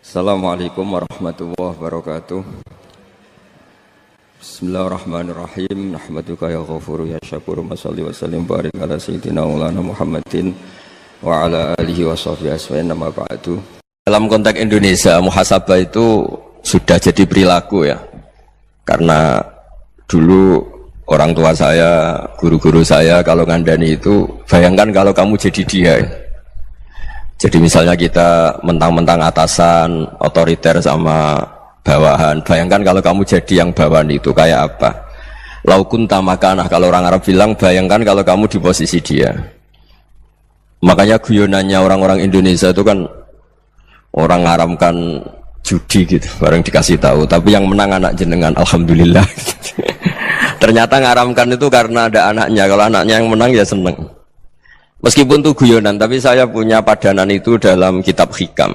Assalamualaikum warahmatullahi wabarakatuh. Bismillahirrahmanirrahim. Nahmaduka ya ghafuru ya syakuru. Mashalli wa sallim barik ala sayyidina maulana Muhammadin wa ala alihi wa sahbihi aswa'in nama ba'du. Dalam konteks Indonesia, muhasabah itu sudah jadi perilaku ya. Karena dulu orang tua saya, guru-guru saya kalau ngandani itu, bayangkan kalau kamu jadi dia ya. Jadi misalnya kita mentang-mentang atasan, otoriter sama bawahan. Bayangkan kalau kamu jadi yang bawahan itu kayak apa? Laukun tamakanah, kalau orang Arab bilang, bayangkan kalau kamu di posisi dia. Makanya guyonannya orang-orang Indonesia itu kan orang ngaramkan judi gitu, bareng dikasih tahu. Tapi yang menang anak jenengan, alhamdulillah. Ternyata ngaramkan itu karena ada anaknya. Kalau anaknya yang menang ya seneng. Meskipun itu guyonan, tapi saya punya padanan itu dalam kitab Hikam.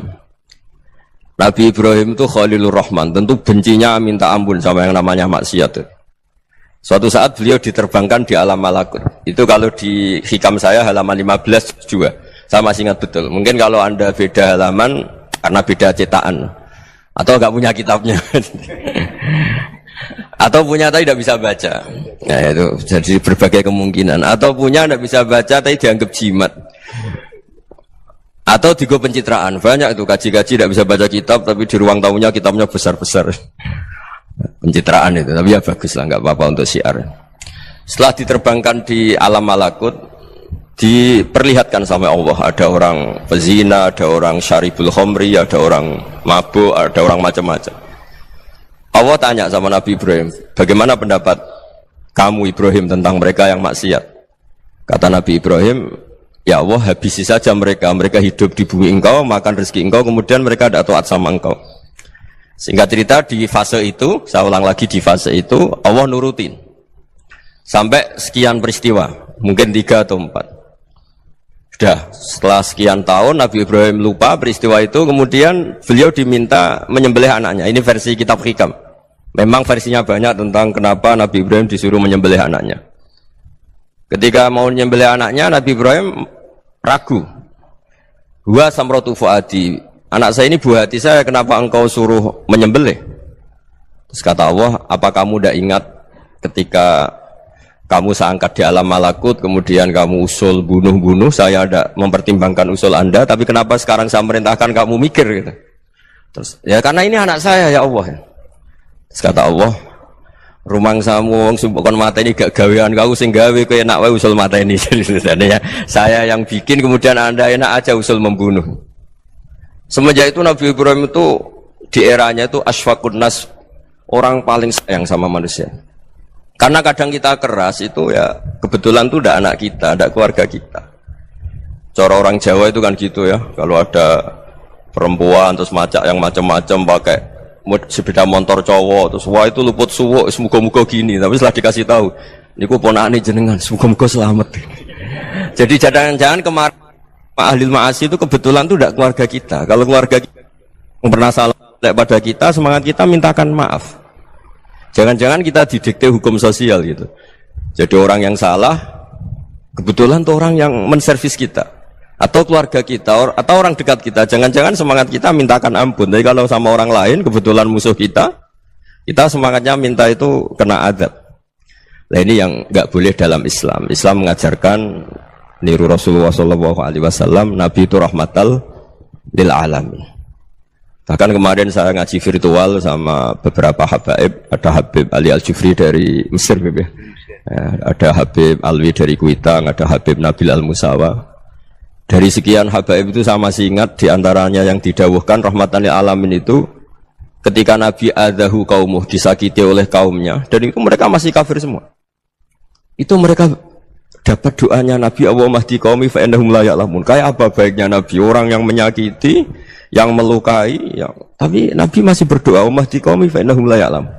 Nabi Ibrahim itu Khalilur Rahman, tentu bencinya minta ampun sama yang namanya maksiat. Suatu saat beliau diterbangkan di alam malakut. Itu kalau di Hikam saya halaman 15 juga. Saya masih ingat betul. Mungkin kalau Anda beda halaman karena beda cetakan. Atau nggak punya kitabnya. Atau punya tapi tidak bisa baca. Nah itu jadi berbagai kemungkinan. Atau punya tidak bisa baca tapi dianggap jimat. Atau digo pencitraan. Banyak itu kaji-kaji tidak bisa baca kitab tapi di ruang tamunya kitabnya besar-besar. Pencitraan itu. Tapi ya bagus lah, nggak apa-apa untuk syiar. Setelah diterbangkan di alam malakut, diperlihatkan sama Allah. Ada orang pezina, ada orang syaribul khomri, ada orang mabuk, ada orang macam-macam. Allah tanya sama Nabi Ibrahim, bagaimana pendapat kamu Ibrahim tentang mereka yang maksiat? Kata Nabi Ibrahim, ya Allah habisi saja mereka. Mereka hidup di bumi engkau, makan rezeki engkau, kemudian mereka tidak taat sama engkau. Singkat cerita di fase itu, saya ulang lagi di fase itu, Allah nurutin. Sampai sekian peristiwa, mungkin 3 atau 4. Sudah, setelah sekian tahun Nabi Ibrahim lupa peristiwa itu, kemudian beliau diminta menyembelih anaknya. Ini versi kitab Hikam. Memang versinya banyak tentang kenapa Nabi Ibrahim disuruh menyembelih anaknya. Ketika mau menyembelih anaknya, Nabi Ibrahim ragu. Huwa samratu fuadi. Anak saya ini buah hati saya, kenapa engkau suruh menyembelih? Terus kata Allah, apa kamu tidak ingat ketika kamu saya angkat di alam malakut, kemudian kamu usul bunuh-bunuh, saya ada mempertimbangkan usul Anda, tapi kenapa sekarang saya merintahkan kamu mikir gitu? Terus, ya karena ini anak saya ya Allah. Terus kata Allah, rumang samu wong sumpukon mata ini gak gawean kau sing gawe kowe enak wae usul mata ini. Jadi saya yang bikin, kemudian Anda enak aja usul membunuh. Semenjak itu Nabi Ibrahim itu di eranya itu asfaqun nas, orang paling sayang sama manusia. Karena kadang kita keras itu ya kebetulan itu udah anak kita, ada keluarga kita. Cara orang Jawa itu kan gitu ya. Kalau ada perempuan terus macak yang macam-macam pakai sepeda motor cowok terus wah itu luput suwuk, semoga-moga gini. Tapi setelah dikasih tahu, niku ponakane jenengan, semoga-moga selamat. Jadi jangan-jangan kemarin ahli ma'asi itu kebetulan itu udah keluarga kita. Kalau keluarga kita yang pernah salah pada kita, semangat kita mintakan maaf. Jangan-jangan kita didikte hukum sosial gitu. Jadi orang yang salah, kebetulan tuh orang yang menservis kita. Atau keluarga kita, atau orang dekat kita. Jangan-jangan semangat kita mintakan ampun. Tapi kalau sama orang lain, kebetulan musuh kita semangatnya minta itu kena adab. Nah ini yang nggak boleh dalam Islam. Islam mengajarkan niru Rasulullah SAW, Nabi itu rahmatal lil alamin. Bahkan kemarin saya ngaji virtual sama beberapa habaib. Ada Habib Ali Al-Jufri dari Mesir, ya. Ada Habib Alwi dari Kuitang, ada Habib Nabil Al-Musawa. Dari sekian habaib itu saya masih ingat diantaranya yang didawuhkan rahmatan lil alamin itu ketika Nabi adahu kaumuh, disakiti oleh kaumnya, dan itu mereka masih kafir semua. Itu mereka dapat doanya Nabi, Allahumma hdi qaumi fa innahum la ya'lamun. Kayak apa baiknya Nabi, orang yang menyakiti, yang melukai, tapi Nabi masih berdoa, Allahumma hdi qaumi fa innahum la ya'lamun.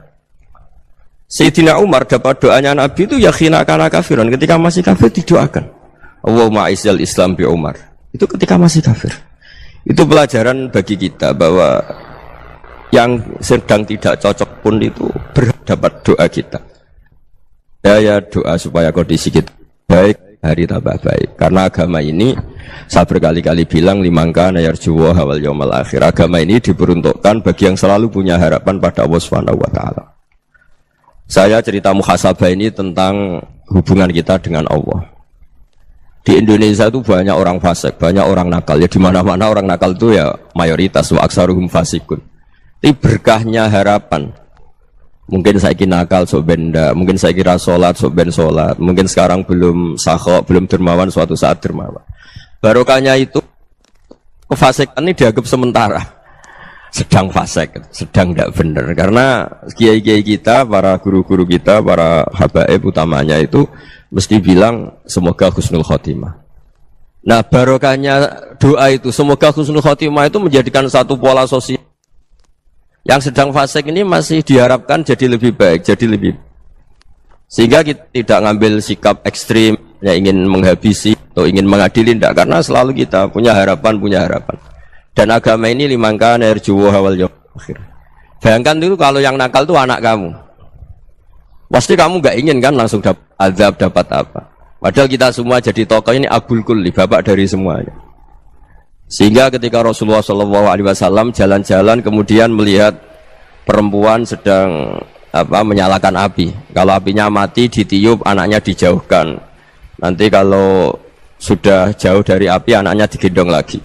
Sayyidina Umar dapat doanya Nabi itu ya khina kana kafiran, ketika masih kafir didoakan. Allahumma aizzal Islam bi Umar. Itu ketika masih kafir. Itu pelajaran bagi kita bahwa yang sedang tidak cocok pun itu berdapat doa kita. Ya doa supaya kondisi kita baik, hari tambah baik. Karena agama ini saya berkali-kali bilang limangka nayarjuwa hawal yaumal akhir. Agama ini diperuntukkan bagi yang selalu punya harapan pada Allah Subhanahu wa taala. Saya cerita muhasabah ini tentang hubungan kita dengan Allah. Di Indonesia itu banyak orang fasik, banyak orang nakal. Ya di mana-mana orang nakal itu ya mayoritas wa aksaruhum fasikun. Tapi berkahnya harapan. Mungkin saya kira nakal sok benda, mungkin saya kira sholat sok ben sholat, mungkin sekarang belum sakho, belum dermawan, suatu saat dermawan. Barokahnya itu kefasikan ini dianggap sementara, sedang fasik, sedang tidak benar. Karena kiai-kiai kita, para guru-guru kita, para habaib utamanya itu mesti bilang semoga husnul khotimah. Nah barokahnya doa itu semoga husnul khotimah itu menjadikan satu pola sosial. Yang sedang fasik ini masih diharapkan jadi lebih baik, jadi lebih. Sehingga kita tidak ngambil sikap ekstrim, ya ingin menghabisi atau ingin mengadili, tidak. Karena selalu kita punya harapan. Dan agama ini limangka nerjuwa hawal yaumil akhir. Bayangkan dulu kalau yang nakal itu anak kamu. Pasti kamu nggak ingin kan langsung dapat azab, dapat apa. Padahal kita semua jadi tokoh ini abul kulli, bapak dari semuanya. Sehingga ketika Rasulullah SAW jalan-jalan kemudian melihat perempuan sedang menyalakan api. Kalau apinya mati ditiup, anaknya dijauhkan. Nanti kalau sudah jauh dari api, anaknya digendong lagi.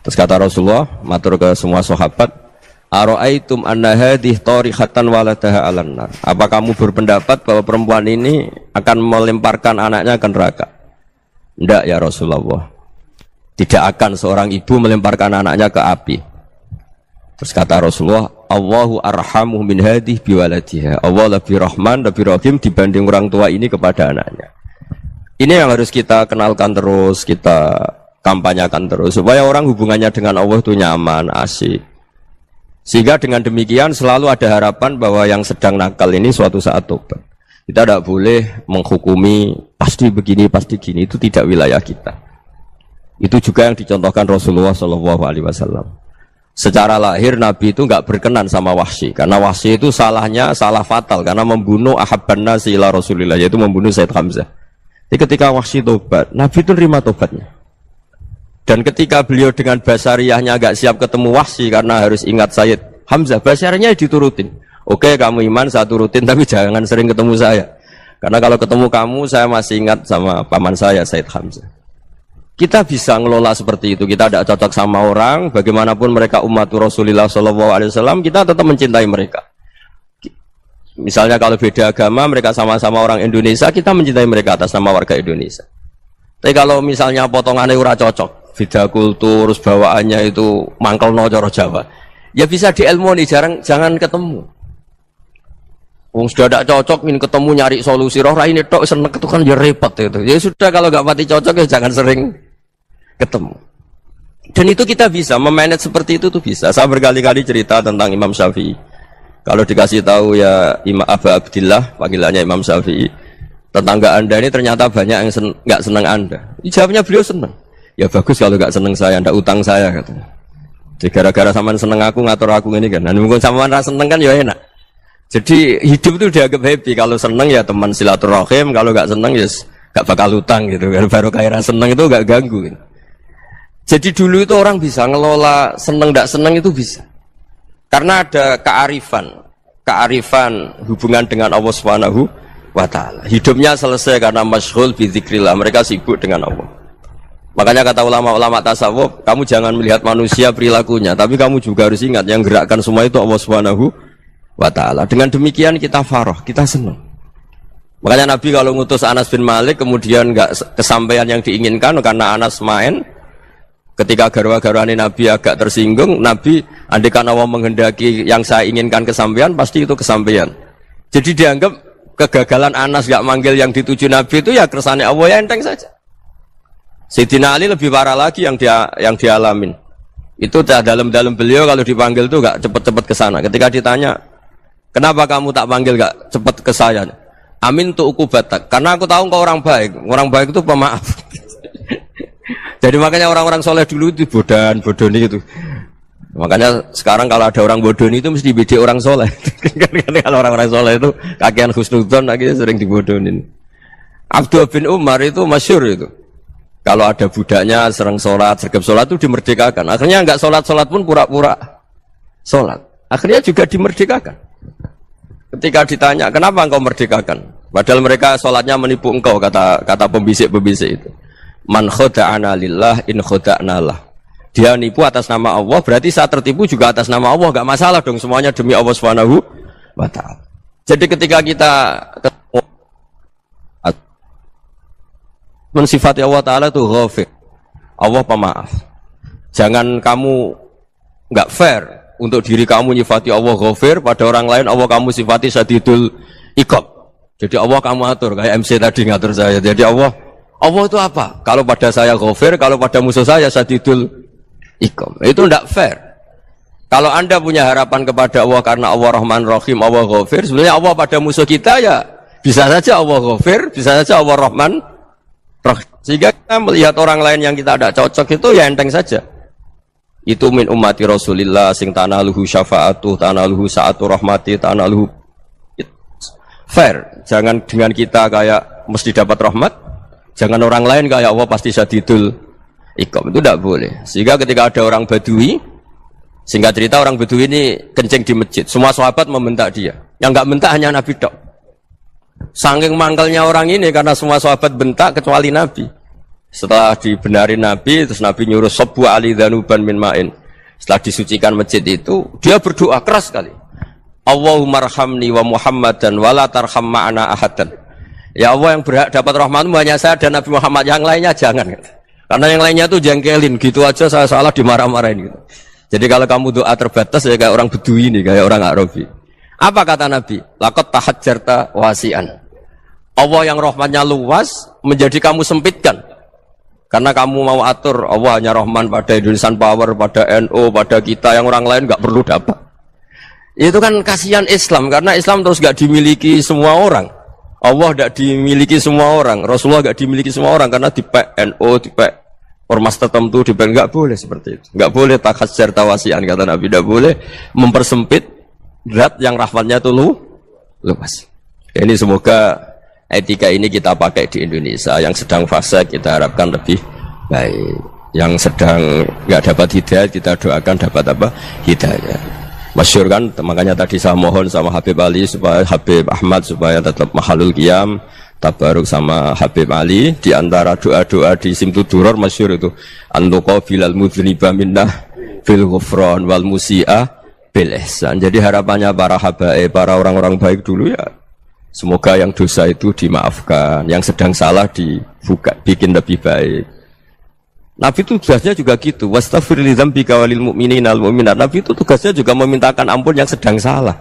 Terus kata Rasulullah, matur ke semua sahabat, Aro'aitum anna hadih tarihatan waladaha alan nar. Apa kamu berpendapat bahwa perempuan ini akan melemparkan anaknya ke neraka? Tidak ya Rasulullah. Tidak akan seorang ibu melemparkan anaknya ke api. Terus kata Rasulullah, Allahu arhamu min hadih biwaladiha. Allah lebih rahman, lebih rahim dibanding orang tua ini kepada anaknya. Ini yang harus kita kenalkan terus, kita kampanyakan terus, supaya orang hubungannya dengan Allah itu nyaman, asik. Sehingga dengan demikian selalu ada harapan bahwa yang sedang nakal ini suatu saat tobat. Kita tidak boleh menghukumi pasti begini, pasti gini, itu tidak wilayah kita. Itu juga yang dicontohkan Rasulullah SAW. Secara lahir Nabi itu nggak berkenan sama Wahsy, karena Wahsy itu salahnya salah fatal karena membunuh ahabban nasi ila Rasulillah, yaitu membunuh Said Hamzah. Jadi ketika Wahsy tobat, Nabi itu terima tobatnya. Dan ketika beliau dengan basariyahnya agak siap ketemu Wahsy karena harus ingat Said Hamzah, basariyahnya diturutin. Oke, kamu iman saya turutin, tapi jangan sering ketemu saya. Karena kalau ketemu kamu saya masih ingat sama paman saya Said Hamzah. Kita bisa ngelola seperti itu. Kita tidak cocok sama orang, bagaimanapun mereka umatur Rasulullah SAW, kita tetap mencintai mereka. Misalnya kalau beda agama, mereka sama-sama orang Indonesia, kita mencintai mereka atas nama warga Indonesia. Tapi kalau misalnya potongannya ora cocok, beda kultur, bawaannya itu mangkel no coro Jawa, ya bisa diilmoni, jangan ketemu. Wong sudah tidak cocok, ingin ketemu nyari solusi. Roh ini tok seneng itu kan ya repot itu. Ya sudah kalau nggak mati cocok ya jangan sering ketemu. Dan itu kita bisa memanage seperti itu tuh bisa. Saya berkali-kali cerita tentang Imam Syafi'i. Kalau dikasih tahu ya Imam Abu Abdillah, panggilannya Imam Syafi'i, tetangga anda ini ternyata banyak yang nggak senang anda. Jawabnya beliau senang. Ya bagus kalau nggak senang saya, ndak utang saya katanya. Jadi gara-gara saman seneng aku ngatur aku ini kan. Dan mungkin saman rasa seneng kan ya enak. Jadi hidup itu dianggap happy. Kalau seneng ya teman silaturahim, kalau nggak seneng ya nggak bakal utang gitu kan. Baru kayak seneng itu nggak ganggu gitu. Jadi dulu itu orang bisa ngelola seneng nggak seneng itu bisa. Karena ada kearifan hubungan dengan Allah Subhanahu wa taala. Hidupnya selesai karena masyghul bi dzikrillah, mereka sibuk dengan Allah. Makanya kata ulama-ulama tasawuf, kamu jangan melihat manusia perilakunya, tapi kamu juga harus ingat yang gerakkan semua itu Allah Subhanahu wa taala. Dengan demikian kita farah, kita senang. Makanya Nabi kalau ngutus Anas bin Malik kemudian enggak kesampaian yang diinginkan karena Anas main, ketika garwa-garwani Nabi agak tersinggung, Nabi andaikan Allah menghendaki yang saya inginkan kesampaian, pasti itu kesampaian. Jadi dianggap kegagalan Anas enggak manggil yang dituju Nabi itu ya kersane Allah, ya enteng saja. Sayyidina Ali lebih parah lagi yang dialamin. Itu dalam beliau kalau dipanggil tuh enggak cepet-cepet ke sana. Ketika ditanya, "Kenapa kamu tak panggil enggak cepet ke saya?" "Amin tu ukubatak." Karena aku tahu kau orang baik. Orang baik itu pemaaf. Jadi makanya orang-orang soleh dulu itu bodoni gitu. Makanya sekarang kalau ada orang bodoni itu mesti beda orang soleh. Kalau orang-orang soleh itu kakean husnudzon akhirnya sering dibodonin. Abdullah bin Umar itu masyhur itu. Kalau ada budaknya sering sholat, sergap sholat itu dimerdekakan. Akhirnya enggak sholat pun pura-pura sholat. Akhirnya juga dimerdekakan. Ketika ditanya, kenapa engkau merdekakan? Padahal mereka sholatnya menipu engkau, kata pembisik-pembisik itu. Man khoda'ana lillah in khoda'na lah. Dia nipu atas nama Allah, berarti saat tertipu juga atas nama Allah. Enggak masalah dong, semuanya demi Allah Subhanahu wa ta'ala. Jadi ketika kita mensifati Allah Ta'ala itu ghafir, Allah pemaaf. Jangan kamu nggak fair untuk diri kamu nyifati Allah ghafir, pada orang lain Allah kamu sifati syadidul iqab. Jadi Allah kamu atur, kayak MC tadi ngatur saya. Jadi Allah itu apa? Kalau pada saya ghafir, kalau pada musuh saya syadidul iqab. Itu nggak fair. Kalau Anda punya harapan kepada Allah karena Allah Rahman Rahim, Allah ghafir, sebenarnya Allah pada musuh kita ya bisa saja Allah ghafir, bisa saja Allah Rahman. Sehingga kita melihat orang lain yang kita tidak cocok itu ya enteng saja. Itu min ummati Rasulillah sing tanaluhu syafa'atuh, tanaluhu sa'atu rahmati, tanaluhu fair. Jangan dengan kita kayak mesti dapat rahmat, jangan orang lain kayak Allah pasti syadidul iqab. Itu tidak boleh. Sehingga ketika ada orang Badui, singkat cerita orang Badui ini kencing di masjid, semua sahabat membentak dia. Yang enggak bentak hanya Nabi tok. Saking mangkelnya orang ini karena semua sahabat bentak kecuali Nabi. Setelah dibenarin Nabi, terus Nabi nyuruh sabbu ali dhanuban min ma'in. Setelah disucikan masjid itu, dia berdoa keras sekali. Allahumma arhamni wa Muhammadan wa la tarham ma'ana ahadan. Ya Allah, yang berhak dapat rahmatmu hanya saya dan Nabi Muhammad, yang lainnya jangan. Karena yang lainnya tuh jengkelin, gitu aja saya salah dimarah-marahin gitu. Jadi kalau kamu doa terbatas ya kayak orang Bedui ini, kayak orang Arabi. Apa kata Nabi? Laqad tahajjarta wasi'an. Allah yang rahmatnya luas menjadi kamu sempitkan. Karena kamu mau atur Allah hanya Rahman pada Indonesian Power, pada NU, pada kita, yang orang lain nggak perlu dapat. Itu kan kasihan Islam, karena Islam terus nggak dimiliki semua orang. Allah nggak dimiliki semua orang, Rasulullah nggak dimiliki semua orang, karena dipek NU, dipek ormas tertentu, dipek nggak boleh seperti itu. Nggak boleh tahajjarta wasi'an, kata Nabi, nggak boleh mempersempit zat yang rahmatnya itu luas. Ini semoga etika ini kita pakai di Indonesia. Yang sedang fase kita harapkan lebih baik. Yang sedang nggak dapat hidayah kita doakan dapat apa? Hidayah. Masyhur kan, makanya tadi saya mohon sama Habib Ali supaya Habib Ahmad supaya tetap mahalul qiyam, tabaruk sama Habib Ali. Di antara doa-doa di Simtuduror masyhur itu antuqa bilal mudhniba minnah fil ghufran wal musi'ah bil ihsan. Jadi harapannya para habaib, para orang-orang baik dulu ya, semoga yang dosa itu dimaafkan, yang sedang salah dibuka, bikin lebih baik. Nabi itu tugasnya juga gitu. Wastaghfir li dzambika walil mu'minina wal mu'minat. Nabi itu tugasnya juga memintakan ampun yang sedang salah.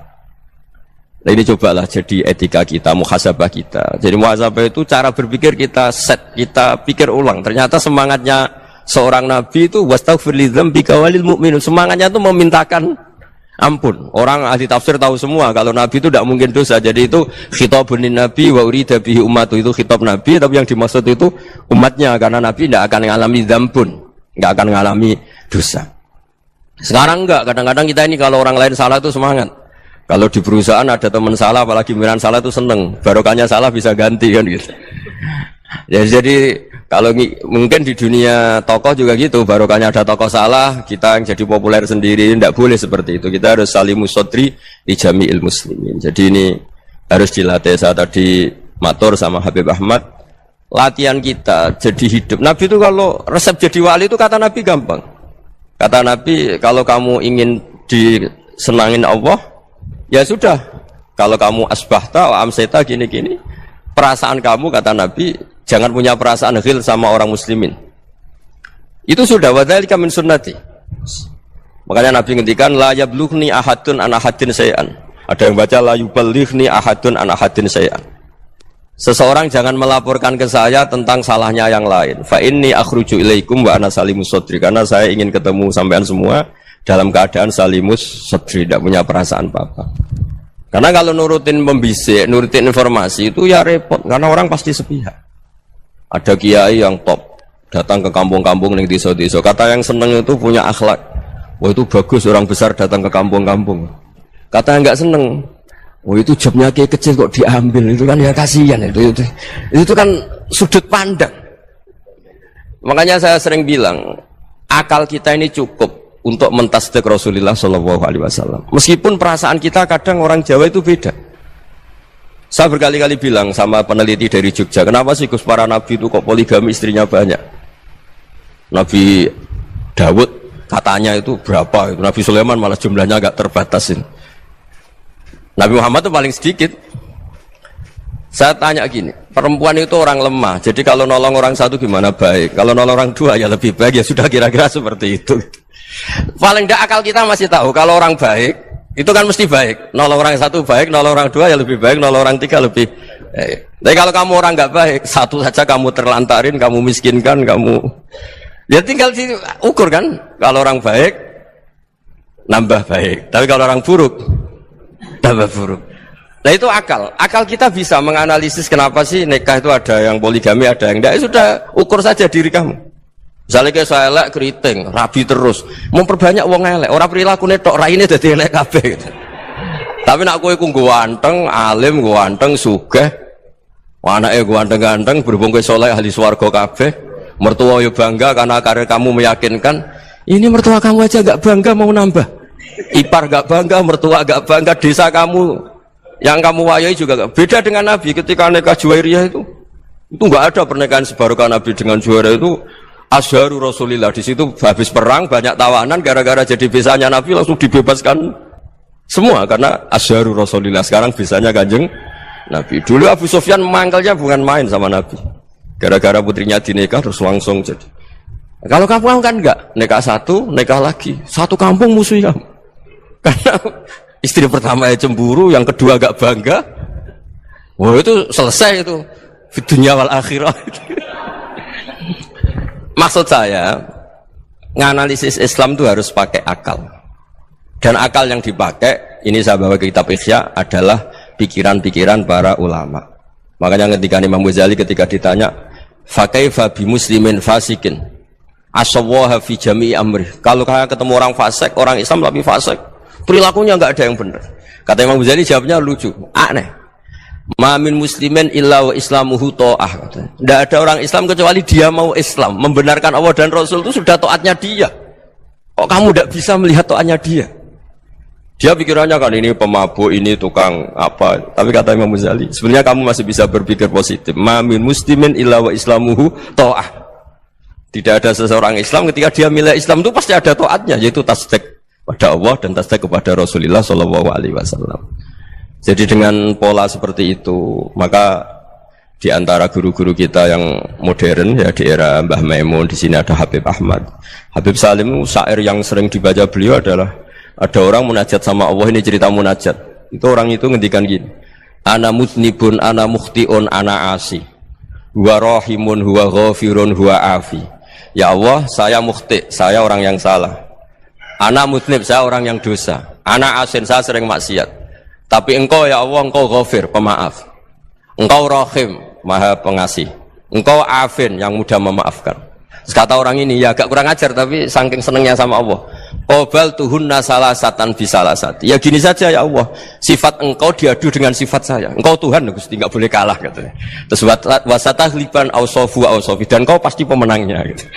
Nah ini cobalah jadi etika kita, muhasabah kita. Jadi muhasabah itu cara berpikir kita set, kita pikir ulang. Ternyata semangatnya seorang Nabi itu wastaghfir li dzambika walil mu'minun. Semangatnya itu memintakan ampun. Orang ahli tafsir tahu semua kalau Nabi itu tidak mungkin dosa. Jadi itu khitabun Nabi wa urida bihi ummatu, itu khitab Nabi, tapi yang dimaksud itu umatnya, karena Nabi tidak akan mengalami dzambun, tidak akan mengalami dosa. Sekarang enggak, kadang-kadang kita ini kalau orang lain salah itu semangat. Kalau di perusahaan ada teman salah, apalagi pimpinan salah itu seneng, barokahnya salah bisa ganti kan gitu. Ya, jadi kalau mungkin di dunia tokoh juga gitu, barokahnya ada tokoh salah, kita yang jadi populer sendiri, tidak boleh seperti itu. Kita harus salimus sodri di jami'il muslimin. Jadi ini harus dilatih. Saya tadi matur sama Habib Ahmad, latihan kita jadi hidup. Nabi itu kalau resep jadi wali itu kata Nabi gampang. Kata Nabi, kalau kamu ingin disenangin Allah, ya sudah. Kalau kamu asbahta wa amseta gini-gini, perasaan kamu, kata Nabi, jangan punya perasaan ghil sama orang muslimin. Itu sudah wadzalika min sunnati. Makanya Nabi ngendikan la yablughni ahadun an ahadin syai'an. Ada yang baca la yuballighni ahadun an ahadin syai'an. Seseorang jangan melaporkan ke saya tentang salahnya yang lain. Fa inni akhruju ilaikum wa ana salimus sadri. Karena saya ingin ketemu sampean semua dalam keadaan salimus sadri, tidak punya perasaan apa-apa. Karena kalau nurutin pembisik, nurutin informasi itu ya repot, karena orang pasti sepihak. Ada kiai yang top, datang ke kampung-kampung ning desa-desa. Kata yang seneng itu punya akhlak. Wah itu bagus orang besar datang ke kampung-kampung. Kata yang enggak seneng, Oh itu jobnya kayak kecil kok diambil, itu kan ya kasihan itu kan sudut pandang. Makanya saya sering bilang akal kita ini cukup untuk mentasdik Rasulullah Shallallahu Alaihi Wasallam. Meskipun perasaan kita kadang orang Jawa itu beda. Saya berkali-kali bilang sama peneliti dari Jogja, kenapa sih Gus para nabi itu kok poligami istrinya banyak? Nabi Dawud katanya itu berapa? Nabi Sulaiman malah jumlahnya agak terbatasin. Nabi Muhammad itu paling sedikit. Saya tanya gini, perempuan itu orang lemah, jadi kalau nolong orang satu gimana baik, kalau nolong orang dua ya lebih baik, ya sudah kira-kira seperti itu. Paling tidak akal kita masih tahu kalau orang baik itu kan mesti baik, nolong orang satu baik, nolong orang dua ya lebih baik, nolong orang tiga lebih baik. Tapi kalau kamu orang nggak baik, satu saja kamu terlantarin, kamu miskinkan, kamu ya tinggal diukur kan. Kalau orang baik nambah baik, tapi kalau orang buruk tambah buruk. Nah itu akal. Akal kita bisa menganalisis kenapa sih nikah itu ada yang poligami, ada yang enggak. Sudah ukur saja diri kamu. Misalnya kayak saya elek keriting, rabi terus, memperbanyak wong elek. Orang perilaku netok raine dadi elek kabeh. Gitu. Tapi nak kowe ku ganteng, alim, ganteng, sugih, anake ganteng-ganteng, berhubung kowe saleh ahli swarga kabeh, mertua yo bangga karena karir kamu meyakinkan. Ini mertua kamu aja enggak bangga mau nambah. Ipar enggak bangga, mertua enggak bangga, desa kamu yang kamu wayai juga gak. Beda dengan Nabi ketika nikah Juwairiyah itu nggak ada pernikahan sebarokah Nabi dengan Juwairiyah itu asharu Rasulillah. Di situ habis perang banyak tawanan, gara-gara jadi besanya Nabi langsung dibebaskan semua karena asharu Rasulillah. Sekarang besanya Kanjeng Nabi. Dulu Abu Sufyan mangkelnya bukan main sama Nabi, gara-gara putrinya dinikah terus langsung jadi. Kalau kamu kan enggak, nikah satu, nikah lagi, satu kampung musuh kamu karena istri pertama ya cemburu, yang kedua agak bangga. Wah itu selesai itu dunia wal akhirah. Maksud saya nganalisis Islam itu harus pakai akal. Dan akal yang dipakai, ini saya bawa ke kitab Ihya, adalah pikiran-pikiran para ulama. Makanya ketika Imam Ghazali ketika ditanya, fakaifa bi muslimin fasikin asawaha fi jami'i amri. Kalau kayak ketemu orang fasik, orang Islam tapi fasik, perilakunya nggak ada yang benar. Kata Imam Ghazali jawabnya lucu, aneh. Mamin muslimin illa wa islamuhu ta'ah. Tidak ada orang Islam kecuali dia mau Islam, membenarkan Allah dan Rasul itu sudah taatnya dia. Kok kamu tidak bisa melihat taatnya dia? Dia pikirannya kan ini pemabuk, ini tukang apa. Tapi kata Imam Ghazali, sebenarnya kamu masih bisa berpikir positif. Mamin muslimin illa wa islamuhu ta'ah. Tidak ada seseorang Islam ketika dia milih Islam itu pasti ada taatnya, yaitu tasdik pada Allah dan tasdik kepada Rasulullah Shallallahu Alaihi Wasallam. Jadi dengan pola seperti itu, maka di antara guru-guru kita yang modern ya di era Mbah Maimun, di sini ada Habib Ahmad, Habib Salim, syair yang sering dibaca beliau adalah ada orang munajat sama Allah. Ini cerita munajat. Itu orang itu ngendikan gini, ana mutnibun, ana mukhtiun, ana asi, huwa rahimun, huwa ghafirun, huwa afi. Ya Allah, saya mukhti, saya orang yang salah. Anak mutnib, saya orang yang dosa. Anak asin, saya sering maksiat. Tapi engkau ya Allah, engkau ghafir, pemaaf. Engkau rahim, maha pengasih. Engkau afin, yang mudah memaafkan. Kata orang ini, ya agak kurang ajar, tapi saking senengnya sama Allah. Qobal tuhunna salasatan bisalasati. Ya gini saja ya Allah, sifat engkau diadu dengan sifat saya. Engkau Tuhan, Gusti, nggak boleh kalah katanya. Terus wasatahliban ausofu ausofi, dan engkau pasti pemenangnya gitu.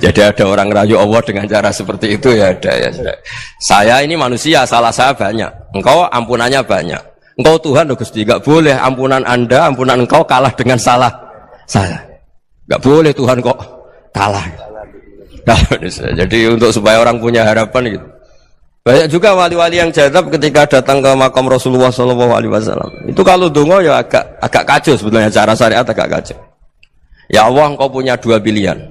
Jadi ada orang rayu Allah dengan cara seperti itu ya ada ya. Saya ini manusia, salah saya banyak. Engkau ampunannya banyak. Engkau Tuhan, Gusti, nggak boleh ampunan Anda, ampunan engkau kalah dengan salah saya. Nggak boleh Tuhan kok kalah. Nah, jadi untuk supaya orang punya harapan gitu. Banyak juga wali-wali yang jadab ketika datang ke makam Rasulullah SAW. Itu kalau dongo ya agak kacau sebetulnya, cara syariat agak kacau. Ya Allah, engkau punya dua pilihan.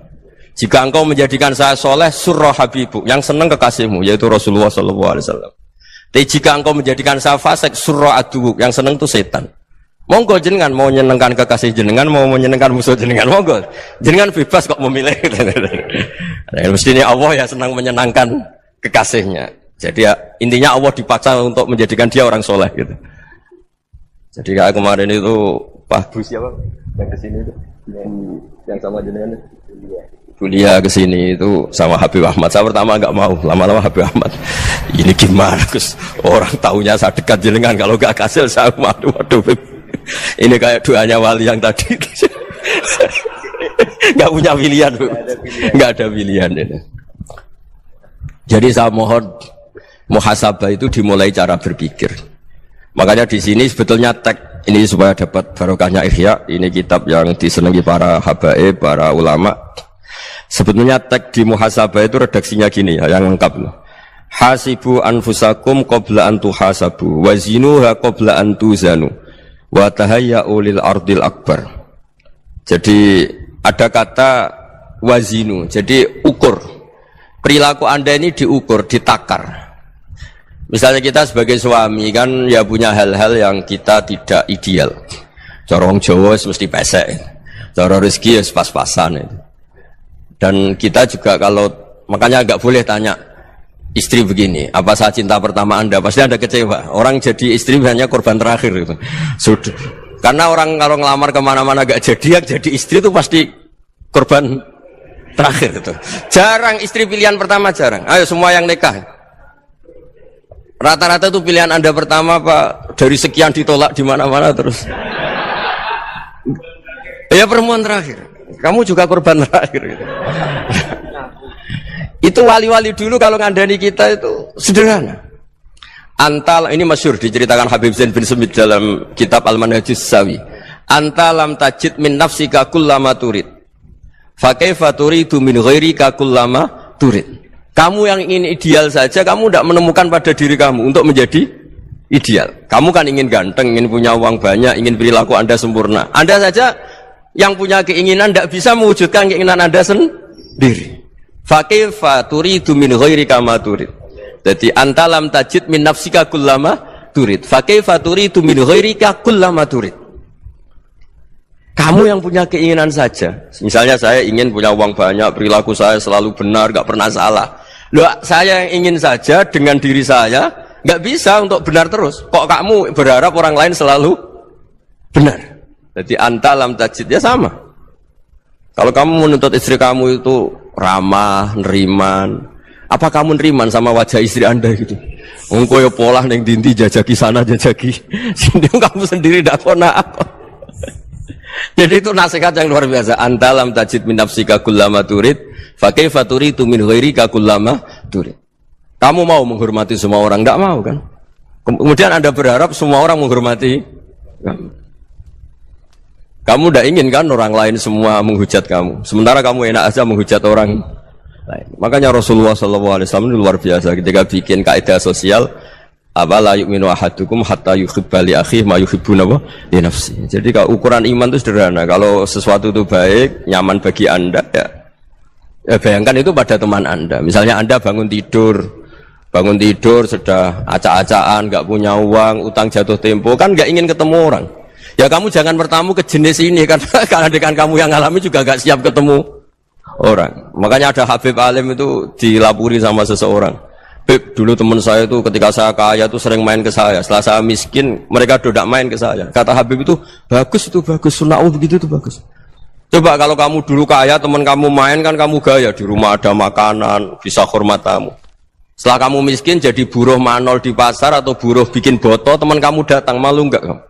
Jika engkau menjadikan saya soleh, surah habibu, yang senang kekasihmu, yaitu Rasulullah SAW. Tapi jika engkau menjadikan saya fasik, surah adubu, yang senang itu setan. Monggo jenengan mau menyenangkan kekasih jenengan, mau menyenangkan musuh jenengan, monggo jenengan bebas kok memilih. Nah, mestinya Allah ya senang menyenangkan kekasihnya. Jadi ya, intinya Allah dipaksa untuk menjadikan dia orang soleh gitu. Jadi kayak kemarin itu Pak Bus siapa yang kesini itu, yang sama jenengan Julia kesini itu sama Habib Ahmad. Saya pertama nggak mau, lama-lama Habib Ahmad. Ini gimana Gus? Orang taunya saya dekat jenengan, kalau gak kasil saya waduh. Ini kayak doanya wali yang tadi. Gak punya pilihan, Bu. Gak ada pilihan ini. Jadi saya mohon muhasabah itu dimulai cara berpikir. Makanya di sini sebetulnya teks ini supaya dapat barokahnya Ihya. Ini kitab yang disenangi para habaib, para ulama. Sebetulnya teks di muhasabah itu redaksinya gini ya, yang lengkap loh. Hasibu anfusakum qabla an tuhasabu wazinuha qabla an tuzanu wa tahayya'u lil ardil akbar. Jadi ada kata wazinu, jadi ukur. Perilaku Anda ini diukur, ditakar. Misalnya kita sebagai suami kan ya punya hal-hal yang kita tidak ideal. Cara wong Jawa mesti pesek. Cara rezeki ya pas-pasan itu. Dan kita juga kalau makanya enggak boleh tanya istri begini, apa saya cinta pertama Anda? Pasti Anda kecewa. Orang jadi istri hanya korban terakhir itu. Sudah. Karena orang kalau ngelamar kemana-mana gak jadi, yang jadi istri itu pasti korban terakhir itu. Jarang istri pilihan pertama, jarang. Ayo semua yang nikah. Rata-rata itu pilihan Anda pertama Pak, dari sekian ditolak di mana-mana terus. Ya perempuan terakhir. Kamu juga korban terakhir gitu. Itu wali-wali dulu kalau ngandani kita itu sederhana. Antal ini masyhur diceritakan Habib Zain bin Sumit dalam kitab Al-Manhajus Sawi. Anta lam tajid min nafsika kullama turid. Fa kaifa turidu min ghairika kullama turid. Kamu yang ingin ideal saja kamu tidak menemukan pada diri kamu untuk menjadi ideal. Kamu kan ingin ganteng, ingin punya uang banyak, ingin perilaku Anda sempurna. Anda saja yang punya keinginan tidak bisa mewujudkan keinginan Anda sendiri. Fa kaifa turidu min ghairika ma turid. Jadi anta lam tajid min nafsika kullama turid. Fa kaifa turidu min ghairika kullama turid. Kamu yang punya keinginan saja. Misalnya saya ingin punya uang banyak, perilaku saya selalu benar, gak pernah salah. Loh, saya yang ingin saja dengan diri saya, gak bisa untuk benar terus. Kok kamu berharap orang lain selalu benar? Jadi anta lam tajid ya sama. Kalau kamu menuntut istri kamu itu ramah, neriman, apa kamu neriman sama wajah istri Anda gitu? Engkau ya pola neng dinti jajaki sana jajaki sini kamu sendiri tidak pernah apa. Jadi itu nasihat yang luar biasa. Anta lam tajid min nafsika kullama turid fa kaifa turidu min ghairika kullama turid. Kamu mau menghormati semua orang? Tidak mau kan? Kemudian Anda berharap semua orang menghormati kamu. Kamu tidak ingin kan orang lain semua menghujat kamu. Sementara kamu enak aja menghujat orang lain. Makanya Rasulullah SAW luar biasa ketika bikin kaidah sosial. Apa la yu'minu ahadukum hatta yuhibba li akhihi ma yuhibbu li nafsi. Jadi kalau ukuran iman itu sederhana. Kalau sesuatu itu baik, nyaman bagi Anda ya bayangkan itu pada teman Anda. Misalnya Anda bangun tidur sudah acak-acakan, enggak punya uang, utang jatuh tempo, kan enggak ingin ketemu orang. Ya kamu jangan bertamu ke jenis ini kan karena dengan kamu yang alami juga enggak siap ketemu orang. Makanya ada Habib Alim itu dilapuri sama seseorang. Beb, dulu teman saya itu ketika saya kaya itu sering main ke saya. Setelah saya miskin, mereka tidak main ke saya. Kata Habib itu bagus, sunnah begitu itu bagus. Coba kalau kamu dulu kaya, teman kamu main kan kamu gaya. Di rumah ada makanan, bisa hormat tamu. Setelah kamu miskin jadi buruh manol di pasar atau buruh bikin boto, teman kamu datang, malu enggak kamu?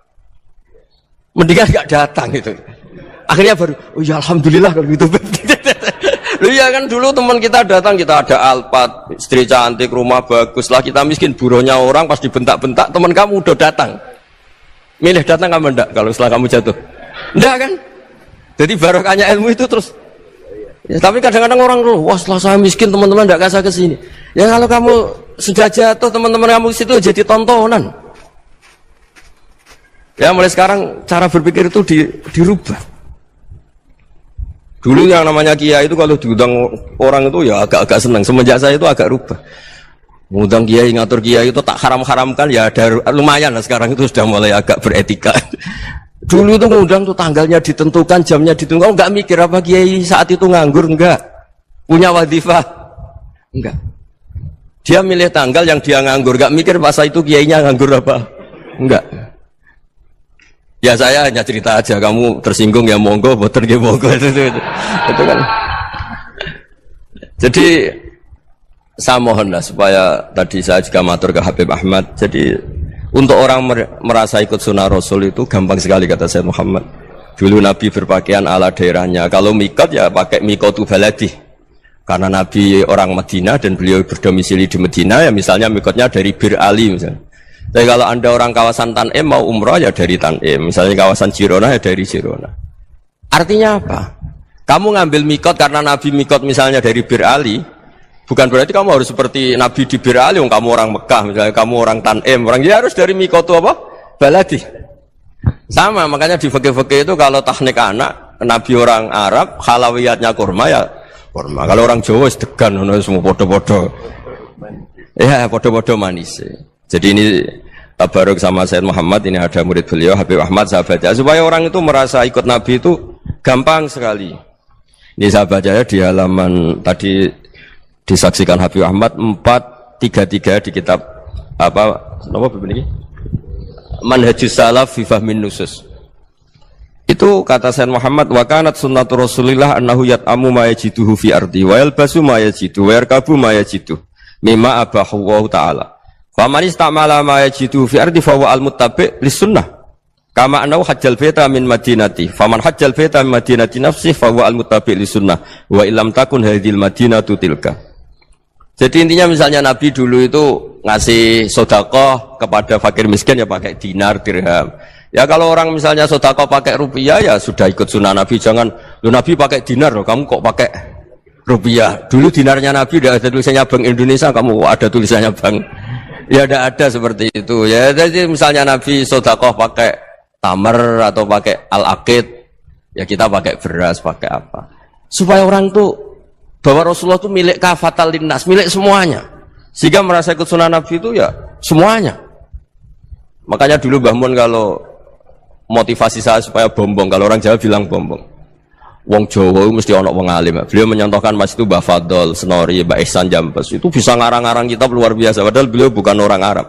Mendingan enggak datang gitu. Akhirnya baru, oh ya alhamdulillah kalau gitu. Lu ya kan dulu teman kita datang, kita ada Alphard, istri cantik, rumah bagus. Lah kita miskin, buruhnya orang pas dibentak-bentak, teman kamu udah datang. Milih datang kamu enggak kalau setelah kamu jatuh? Enggak kan? Jadi barokahnya ilmu itu terus. Ya, tapi kadang-kadang orang tuh, wah setelah saya miskin teman-teman enggak kasih ke sini. Ya kalau kamu sudah jatuh, teman-teman kamu ke situ jadi tontonan. Ya mulai sekarang cara berpikir itu dirubah. Dulu yang namanya kiai itu kalau diundang orang itu ya agak-agak senang. Semenjak saya itu agak rubah. Mengundang kiai, ngatur kiai itu tak haram-haramkan ya ada lumayan lah sekarang itu sudah mulai agak beretika. Dulu itu mengundang tuh tanggalnya ditentukan, jamnya ditentukan. Enggak mikir apa kiai saat itu nganggur, enggak. Punya wadifah, enggak. Dia milih tanggal yang dia nganggur, enggak mikir masa itu kiainya nganggur apa, enggak. Ya saya hanya cerita aja, kamu tersinggung ya monggo, boten ya monggo itu kan. Jadi saya mohonlah supaya tadi saya juga matur ke Habib Ahmad. Jadi untuk orang merasa ikut sunnah Rasul itu gampang sekali kata Sayyid Muhammad. Dulu Nabi berpakaian ala daerahnya. Kalau mikot ya pakai mikotu baladi. Karena Nabi orang Madinah dan beliau berdomisili di Madinah, ya misalnya mikotnya dari Bir Ali misalnya. Tapi kalau Anda orang kawasan Tanim mau umrah ya dari Tanim. Misalnya kawasan Jirona ya dari Jirona. Artinya apa? Kamu ngambil mikot karena Nabi mikot misalnya dari Bir Ali, bukan berarti kamu harus seperti Nabi di Bir Ali, kamu orang Mekah, misalnya kamu orang Tanim, orang dia harus dari mikotu apa? Baladi. Sama, makanya di fikih-fikih itu kalau teknik anak, Nabi orang Arab, halawiyatnya kurma ya kurma. Kalau orang Jawa sedegan, semua podo-podo. Ya, podo-podo manis. Jadi ini tabaruk sama Sayyid Muhammad, ini ada murid beliau, Habib Ahmad, sahabatnya. Supaya orang itu merasa ikut Nabi itu gampang sekali. Ini sahabatnya di halaman tadi disaksikan Habib Ahmad 433 di kitab apa begini? Manhajus Salaf fi Fahmin Nusus. Itu kata Sayyid Muhammad, wa kanat sunnatu Rasulillah annahu yat'amu ma yajiduhu fi ardi wa yalbasu ma yajidu wa yarkabu ma yajidu mimma abahu Allah Ta'ala. Fa man istamala ma yajiduhu fi ardi fa huwa al-muttabi' lis-sunnah. Kama annahu hajjal baita min madinati. Faman hajjal baita min madinati nafsi fa huwa al-muttabi' lis-sunnah wa illam takun hadhil madinatu tilka. Jadi intinya misalnya Nabi dulu itu ngasih sedekah kepada fakir miskin ya pakai dinar, dirham. Ya kalau orang misalnya sedekah pakai rupiah ya sudah ikut sunnah Nabi. Jangan, lu Nabi pakai dinar loh, kamu kok pakai rupiah. Dulu dinarnya Nabi udah ada tulisannya Bank Indonesia, kamu ada tulisannya Bank. Ya tidak ada seperti itu. Ya jadi misalnya Nabi sedekah pakai tamar atau pakai al-aqid, ya kita pakai beras, pakai apa. Supaya orang tuh bahwa Rasulullah itu milik kafatal linnas, milik semuanya. Sehingga merasa ikut sunnah Nabi itu ya semuanya. Makanya dulu Mbah Mun kalau motivasi saya supaya bombong, kalau orang Jawa bilang bombong. Wong Jawa mesti ono wong alim. Beliau menyontohkan Mas itu Mbah Fadol, Senori, Mbah Ihsan Jambes. Itu bisa ngarang-ngarang kitab luar biasa. Padahal beliau bukan orang Arab.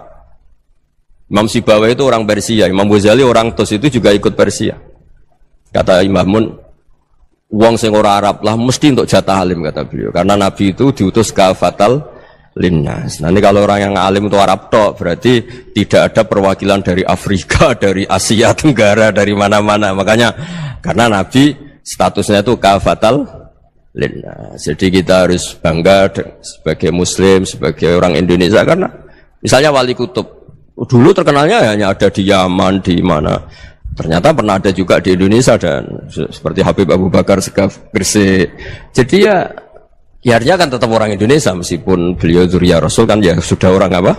Imam Sibawai itu orang Persia, Imam Ghazali orang Tos itu juga ikut Persia. Kata Imam Mun, wong sing ora Arab lah mesti untuk jatah alim kata beliau. Karena Nabi itu diutus kafatal linnas. Nanti kalau orang yang alim itu Arab tok, berarti tidak ada perwakilan dari Afrika, dari Asia Tenggara, dari mana-mana. Makanya karena Nabi statusnya itu kafatal linnas. Jadi kita harus bangga sebagai Muslim, sebagai orang Indonesia karena misalnya Wali Kutub dulu terkenalnya hanya ada di Yaman, di mana. Ternyata pernah ada juga di Indonesia dan seperti Habib Abu Bakar Segaf Gresik. Jadi ya artinya kan tetap orang Indonesia meskipun beliau dzurriyyah Rasul kan ya sudah orang apa?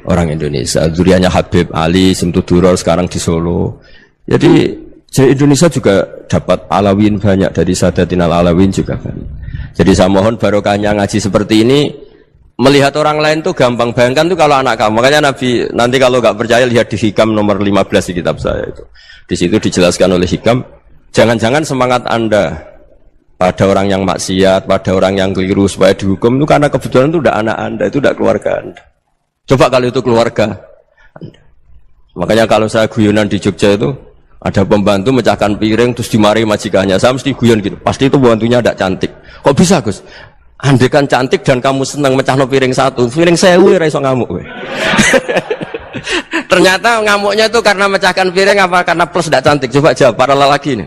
Orang Indonesia. Dzurriyyahnya Habib Ali Simtuduror sekarang di Solo. Jadi Indonesia juga dapat alawin banyak dari Sadatin al-Alawin juga banyak. Jadi saya mohon barokahnya ngaji seperti ini. Melihat orang lain tuh gampang, bayangkan tuh kalau anak kamu. Makanya Nabi nanti kalau nggak percaya lihat di Hikam nomor 15 di kitab saya itu. Di situ dijelaskan oleh Hikam, jangan-jangan semangat Anda pada orang yang maksiat, pada orang yang keliru supaya dihukum itu karena kebetulan itu udah anak Anda, itu udah keluarga Anda. Coba kalau itu keluarga Anda. Makanya kalau saya guyonan di Jogja itu ada pembantu mecahkan piring terus dimarahi majikannya, saya mesti guyon gitu. Pasti itu pembantunya tidak cantik. Kok bisa Gus? Andai kan cantik dan kamu senang mecahno piring satu, piring 1000 ora iso ngamuk kowe. Ternyata ngamuknya itu karena mecahkan piring apa karena plus tidak cantik? Coba jawab para lelaki ini.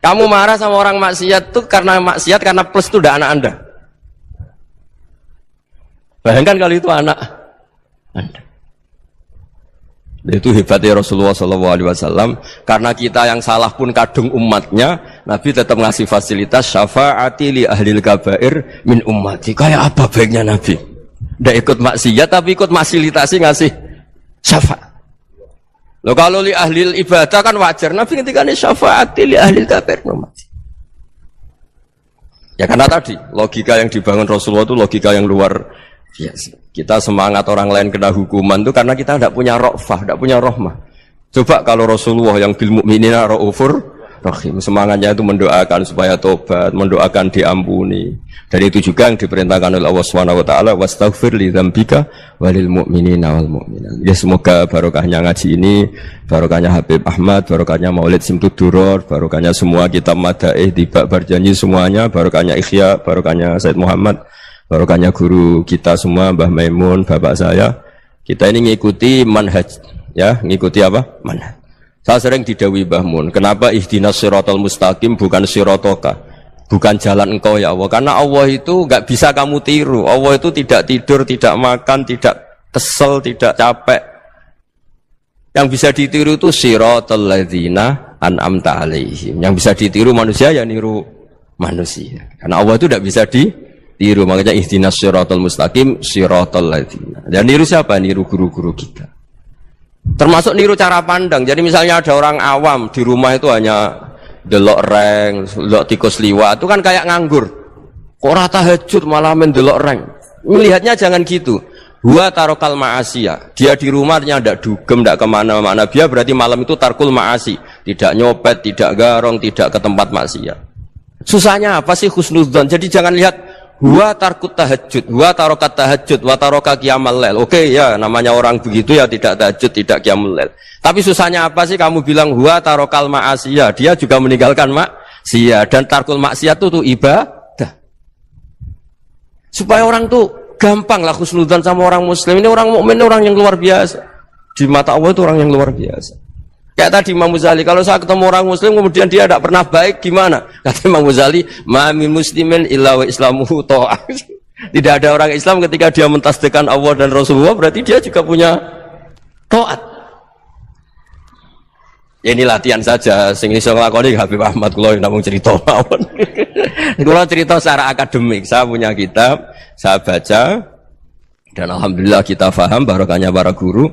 Kamu marah sama orang maksiat tuh karena maksiat karena plus itu udah anak Anda. Bayangkan kalau itu anak Anda. Itu hebatnya Rasulullah SAW karena kita yang salah pun kadung umatnya, Nabi tetap ngasih fasilitas syafaati li ahlil kabair min ummati. Kayak apa baiknya Nabi? Tidak ikut maksiat tapi ikut fasilitasi ngasih syafaat. Loh kalau li ahlil ibadah kan wajar, Nabi ketika ini syafaati li ahlil kabair min ummati. Ya karena tadi logika yang dibangun Rasulullah itu logika yang luar biasa. Kita semangat orang lain kena hukuman itu karena kita tidak punya ra'fah, tidak punya rahmah. Coba kalau Rasulullah yang bil mukminina raufur Rahim. Semangatnya itu mendoakan supaya tobat, mendoakan diampuni. Dan itu juga yang diperintahkan oleh Allah Subhanahu wa taala, wastaghfir li dzambika walil mu'minina wal mu'minat. Ya semoga barokahnya ngaji ini, barokahnya Habib Ahmad, barokahnya Maulid Simtud Duror, barokahnya semua kitab Madaih, Tiba Barjanji semuanya, barokahnya Ikhya, barokahnya Said Muhammad, barokahnya guru kita semua, Mbah Maimun, bapak saya. Kita ini ngikuti manhaj, ya, ngikuti apa? Manhaj. Saya sering didhawuhi Mbah Mun, kenapa ihdinas siratal mustaqim bukan siratoka, bukan jalan engkau ya Allah, karena Allah itu enggak bisa kamu tiru. Allah itu tidak tidur, tidak makan, tidak kesel, tidak capek. Yang bisa ditiru itu siratal ladzina an'amta alaihim. Yang bisa ditiru manusia ya niru manusia, karena Allah itu tidak bisa ditiru. Makanya ihdinas siratal mustaqim siratal ladzina. Dan niru siapa? Niru guru-guru kita. Termasuk niru cara pandang. Jadi misalnya ada orang awam di rumah itu hanya delok reng, delok tikus liwat, itu kan kayak nganggur. Kok ora tahajud malah mendelok reng. Melihatnya jangan gitu. Huwa tarokal ma'asiyah. Dia di rumahnya tidak dugem, tidak kemana-mana. Dia berarti malam itu tarkul ma'asi. Tidak nyopet, tidak garong, tidak ke tempat maksiat. Susahnya apa sih husnudzon? Jadi jangan lihat huwa tarkut tahajud, huwa tarokat tahajud, wa taroka qiyamul lail. Oke ya, namanya orang begitu ya tidak tahajud, tidak qiyamul lail. Tapi susahnya apa sih kamu bilang huwa tarokal ma'asiyah? Dia juga meninggalkan maksiat, dan tarkul maksiat itu ibadah. Supaya orang tuh gampang lah husnudzon sama orang muslim. Ini orang mukmin, orang yang luar biasa. Di mata Allah itu orang yang luar biasa. Kayak tadi Imam Ghazali, kalau saya ketemu orang muslim kemudian dia tidak pernah baik, gimana? Kata Imam Ghazali, ma min muslimin illa wa islamuhu ta'ah. Tidak ada orang Islam ketika dia mentasdihkan Allah dan Rasulullah, berarti dia juga punya taat. Ya ini latihan saja, sing iso nglakoni Habib Ahmad kula namung cerita mawon. Kula cerita secara akademik, saya punya kitab, saya baca dan alhamdulillah kita paham barokahnya para guru,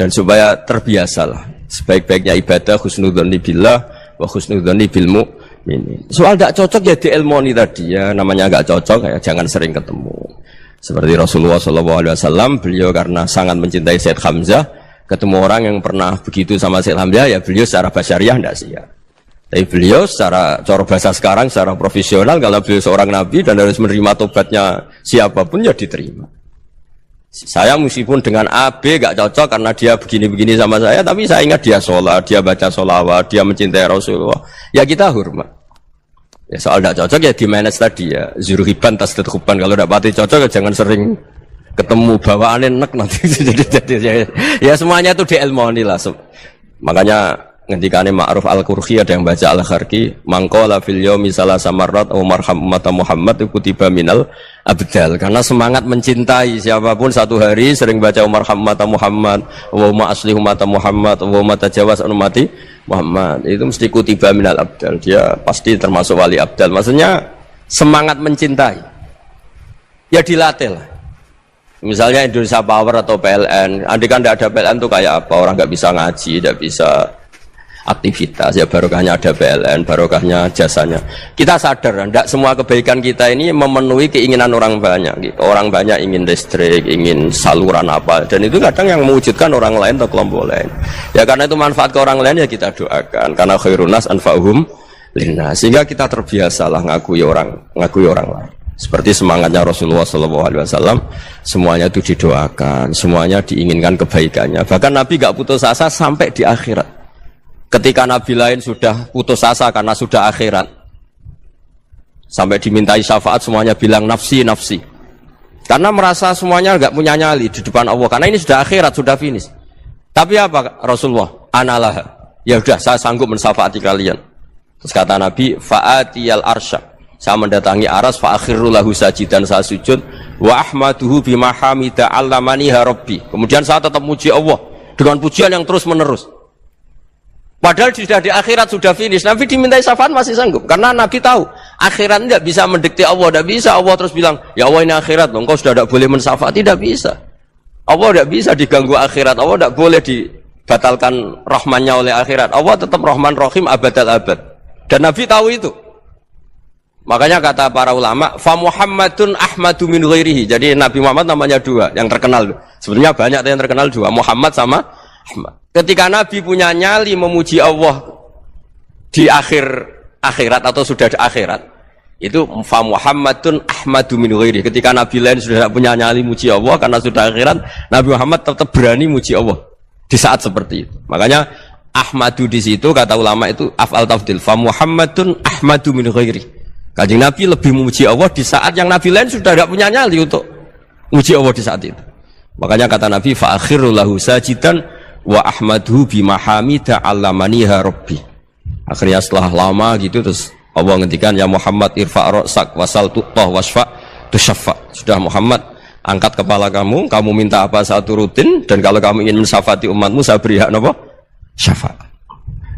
dan supaya terbiasalah. Sebaik-baiknya ibadah husnudzon billah wa husnudzon bil mu'minin. Soal tidak cocok ya diilmoni tadi ya, namanya enggak cocok ya jangan sering ketemu. Seperti Rasulullah SAW, beliau karena sangat mencintai Said Hamzah, ketemu orang yang pernah begitu sama Said Hamzah ya beliau secara basyariah tidak siap. Tapi beliau secara cara bahasa sekarang, secara profesional, kalau beliau seorang nabi dan harus menerima tobatnya siapapun ya diterima. Saya meskipun dengan A, B gak cocok karena dia begini-begini sama saya, tapi saya ingat dia sholat, dia baca sholawat, dia mencintai Rasulullah. Ya kita hormat. Ya soal gak cocok ya di manage tadi ya. Zuruhiban tas tetekuban. Kalau gak pati cocok ya jangan sering ketemu, bawaannya enak nanti. Ya semuanya itu diilmoni lah. Makanya ngendikane Ma'ruf Al-Qurhi ada yang baca Al-Kharki, mangqala fil yaumi salasa marrat aw marham ummata Muhammad kutiba minal abdal. Karena semangat mencintai siapapun satu hari sering baca marham ummata Muhammad, wa ma aslih ummata Muhammad, wa ma tajawaz ummati Muhammad, itu mesti kutiba minal abdal. Dia pasti termasuk wali abdal. Maksudnya semangat mencintai. Ya dilatih lah. Misalnya Indonesia Power atau PLN, andai kan tidak ada PLN tuh kayak apa? Orang nggak bisa ngaji, tidak bisa aktivitas, ya barokahnya ada PLN, barokahnya jasanya. Kita sadar, tidak semua kebaikan kita ini memenuhi keinginan orang banyak gitu. Orang banyak ingin listrik, ingin saluran apa, dan itu kadang yang mewujudkan orang lain atau kelompok lain. Ya karena itu manfaat ke orang lain ya kita doakan, karena khairun nas anfa'uhum linnas. Sehingga kita terbiasalah ngakui orang lain. Seperti semangatnya Rasulullah SAW, semuanya itu didoakan, semuanya diinginkan kebaikannya. Bahkan Nabi gak putus asa sampai di akhirat. Ketika Nabi lain sudah putus asa karena sudah akhirat, sampai dimintai syafaat semuanya bilang nafsi, nafsi. Karena merasa semuanya enggak punya nyali di depan Allah. Karena ini sudah akhirat, sudah finish. Tapi apa Rasulullah? Analah. Ya udah, saya sanggup mensyafaati kalian. Terus kata Nabi, fa'atiyal arsya. Saya mendatangi aras, fa'akhiru lahu sajidan, saya sujud. Wa ahmaduhu bimahamida allamaniha rabbi. Kemudian saya tetap muji Allah dengan pujian yang terus menerus. Padahal sudah di akhirat, sudah finish. Nabi dimintai syafaat masih sanggup. Karena Nabi tahu, akhirat tidak bisa mendikte Allah. Tidak bisa Allah terus bilang, ya Allah ini akhirat, engkau sudah tidak boleh mensyafaat. Tidak bisa. Allah tidak bisa diganggu akhirat. Allah tidak boleh dibatalkan rahmannya oleh akhirat. Allah tetap rahman rahim abadal abad. Dan Nabi tahu itu. Makanya kata para ulama, fa Muhammadun ahmadu min ghairihi. Jadi Nabi Muhammad namanya dua, yang terkenal. Sebenarnya banyak yang terkenal dua, Muhammad sama Ahmad. Ketika Nabi punya nyali memuji Allah di akhir akhirat atau sudah di akhirat itu fa Muhammadun ahmadu min ghairi. Ketika nabi lain sudah tidak punya nyali muji Allah karena sudah akhirat, Nabi Muhammad tetap berani muji Allah di saat seperti itu. Makanya ahmadu di situ kata ulama itu af'al tafdil, fa Muhammadun ahmadu min ghairi. Kanjeng Nabi lebih memuji Allah di saat yang nabi lain sudah tidak punya nyali untuk muji Allah di saat itu. Makanya kata Nabi fa akhiru lahu sajidan wa ahmaduhu bi mahamida 'allamaniha rabbi. Akhirnya setelah lama gitu terus Allah ngendikan ya Muhammad irfa' ra'sak wasal tu'tah wasfa' tusyaffa. Sudah Muhammad, angkat kepala kamu minta apa saya turutin, dan kalau kamu ingin mensyafaati umatmu saya beri hak napa? Syafaat.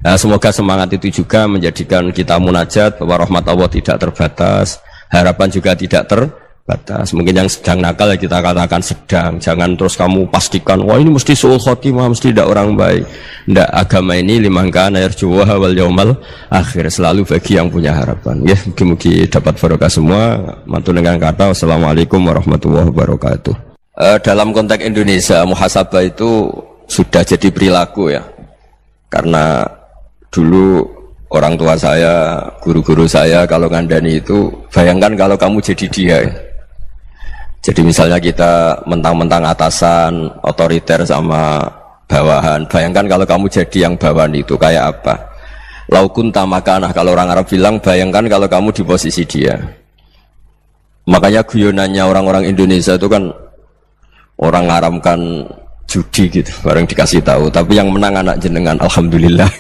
Nah, semoga semangat itu juga menjadikan kita munajat bahwa rahmat Allah tidak terbatas, harapan juga tidak terbatas. Mungkin yang sedang nakal ya kita katakan sedang, jangan terus kamu pastikan wah ini mesti suul khotimah, mesti tidak orang baik. Tidak, agama ini liman kana yarjuwa wal yaumal akhir, selalu bagi yang punya harapan. Ya, mungkin dapat barokah semua. Mantul dengan kata wassalamualaikum warahmatullahi wabarakatuh. Dalam konteks Indonesia, muhasabah itu sudah jadi perilaku ya. Karena dulu orang tua saya, guru-guru saya kalau ngandani itu, bayangkan kalau kamu jadi dia ya. Jadi misalnya kita mentang-mentang atasan, otoriter sama bawahan, bayangkan kalau kamu jadi yang bawahan itu kayak apa? Laukun tamakanah, kalau orang Arab bilang, bayangkan kalau kamu di posisi dia. Makanya guyonannya orang-orang Indonesia itu kan orang ngaramkan judi gitu, bareng dikasih tahu, tapi yang menang anak jenengan, alhamdulillah.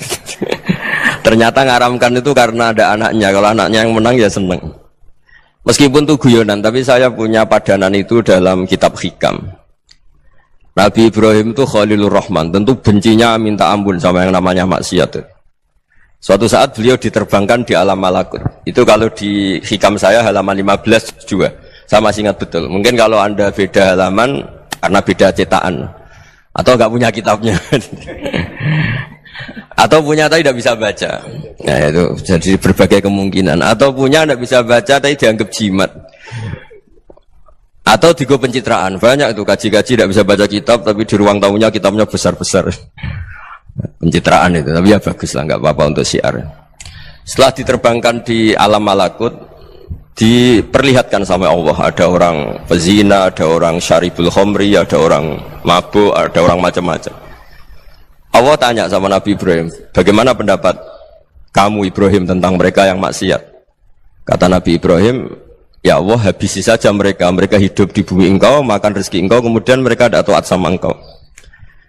Ternyata ngaramkan itu karena ada anaknya, kalau anaknya yang menang ya seneng. Meskipun itu guyonan, tapi saya punya padanan itu dalam kitab Hikam. Nabi Ibrahim itu Khalilur Rahman, tentu bencinya minta ampun sama yang namanya maksiat. Suatu saat beliau diterbangkan di alam malakut. Itu kalau di Hikam saya halaman 15 juga, saya masih ingat betul. Mungkin kalau Anda beda halaman karena beda cetakan, atau nggak punya kitabnya, atau punya tapi tidak bisa baca. Nah itu jadi berbagai kemungkinan. Atau punya tidak bisa baca tapi dianggap jimat, atau digo pencitraan. Banyak itu kaji-kaji tidak bisa baca kitab tapi di ruang tamunya kitabnya besar-besar. Pencitraan itu, tapi ya bagus lah, nggak apa-apa untuk syiar. Setelah diterbangkan di alam malakut, diperlihatkan sama Allah, ada orang pezina, ada orang syaribul khomri, ada orang mabuk, ada orang macam-macam. Allah tanya sama Nabi Ibrahim, bagaimana pendapat kamu Ibrahim tentang mereka yang maksiat? Kata Nabi Ibrahim, ya Allah habisi saja mereka, mereka hidup di bumi engkau, makan rezeki engkau, kemudian mereka tidak taat sama engkau.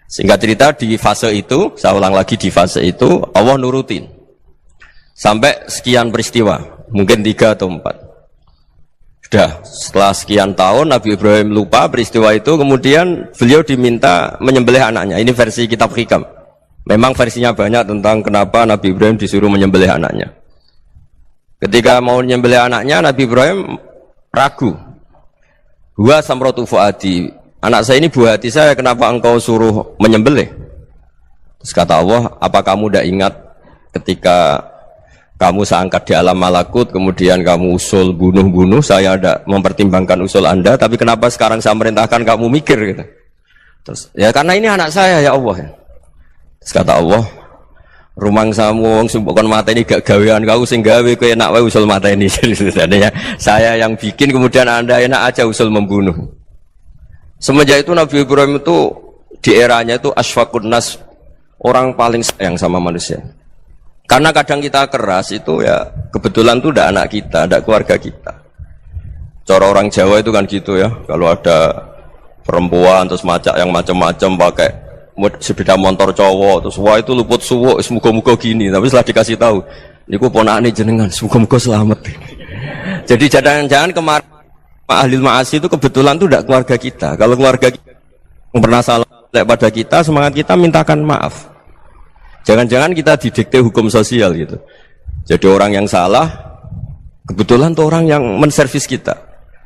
Singkat cerita di fase itu, saya ulang lagi di fase itu, Allah nurutin sampai sekian peristiwa, mungkin 3 atau 4. Sudah, setelah sekian tahun Nabi Ibrahim lupa peristiwa itu, kemudian beliau diminta menyembelih anaknya. Ini versi kitab Hikam. Memang versinya banyak tentang kenapa Nabi Ibrahim disuruh menyembelih anaknya. Ketika mau menyembelih anaknya, Nabi Ibrahim ragu. Huwa samratu fuadi, anak saya ini buah hati saya, kenapa engkau suruh menyembelih? Terus kata Allah, apa kamu tidak ingat ketika kamu saya angkat di alam malakut, kemudian kamu usul bunuh-bunuh, saya ada mempertimbangkan usul Anda, tapi kenapa sekarang saya merintahkan kamu mikir gitu? Terus, ya karena ini anak saya ya Allah. Terus kata Allah, rumang samu wong sumpukon mata ini gak gawean kau sing gawe kowe enak wae usul mata ini. Sebenarnya saya yang bikin, kemudian Anda enak aja usul membunuh. Semenjak itu Nabi Ibrahim itu di eranya itu asfaqun nas, orang paling sayang sama manusia. Karena kadang kita keras itu ya kebetulan itu tidak anak kita, tidak keluarga kita. Cara orang Jawa itu kan gitu ya, kalau ada perempuan terus macak yang macam-macam pakai sepeda motor cowok, terus wah itu luput suwuk, semoga-moga gini. Tapi setelah dikasih tahu, niku ponakane jenengan, semoga-moga selamat. Jadi jangan-jangan kemarin ahli ma'asi itu kebetulan itu tidak keluarga kita. Kalau keluarga kita yang pernah salah pada kita, semangat kita mintakan maaf. Jangan-jangan kita didikte hukum sosial gitu. Jadi orang yang salah, kebetulan itu orang yang menservis kita,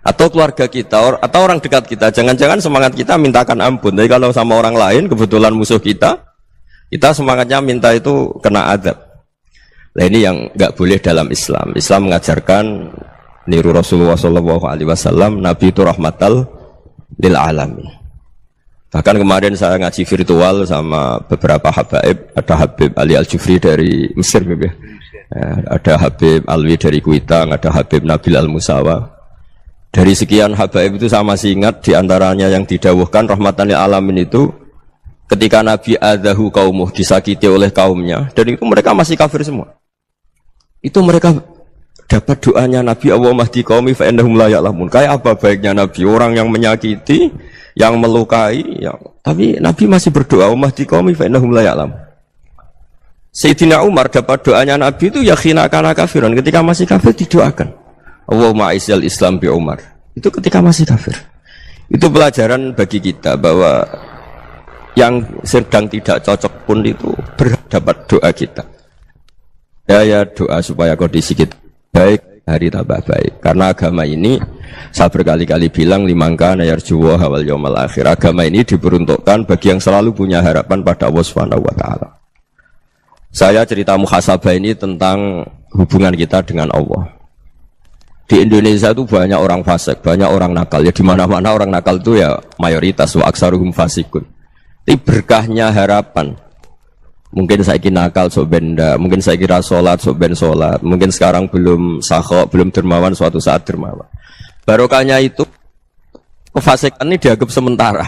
atau keluarga kita, atau orang dekat kita. Jangan-jangan semangat kita mintakan ampun. Tapi kalau sama orang lain, kebetulan musuh kita semangatnya minta itu kena adab. Nah ini yang nggak boleh dalam Islam. Islam mengajarkan niru Rasulullah SAW, Nabi itu rahmatal lil alamin. Bahkan kemarin saya ngaji virtual sama beberapa habaib, ada Habib Ali Al-Jufri dari Mesir, Ada Habib Alwi dari Kuitang, ada Habib Nabil Al-Musawa. Dari sekian habaib itu saya masih ingat diantaranya yang didawuhkan rahmatan lil alamin itu ketika Nabi adahu kaumuh, disakiti oleh kaumnya, dan itu mereka masih kafir semua. Itu mereka dapat doanya Nabi, Allahumma hdi qaumi fa innahum la ya'lamun. Kayak apa baiknya Nabi, orang yang menyakiti, yang melukai, tapi Nabi masih berdoa, Allahumma hdi qaumi fa innahum la ya'lamun. Sayyidina Umar dapat doanya Nabi itu ya khina kana kafiran, ketika masih kafir didoakan. Allahumma aizzal Islam bi Umar. Itu ketika masih kafir. Itu pelajaran bagi kita bahwa yang sedang tidak cocok pun itu berdapat doa kita. Ya doa supaya kondisi kita baik, hari tambah baik. Karena agama ini saya berkali-kali bilang limangka yarjuwa wal yaumal akhir. Agama ini diperuntukkan bagi yang selalu punya harapan pada Allah Subhanahu wa taala. Saya cerita muhasabah ini tentang hubungan kita dengan Allah. Di Indonesia itu banyak orang fasik, banyak orang nakal. Ya di mana-mana orang nakal itu ya mayoritas wa aksaruhum fasikun. Tapi berkahnya harapan. Mungkin saya kira nakal sok benda, mungkin saya kira sholat sok ben sholat, mungkin sekarang belum sakhok, belum dermawan, suatu saat dermawan. Barokahnya itu kefasikan ini dianggap sementara.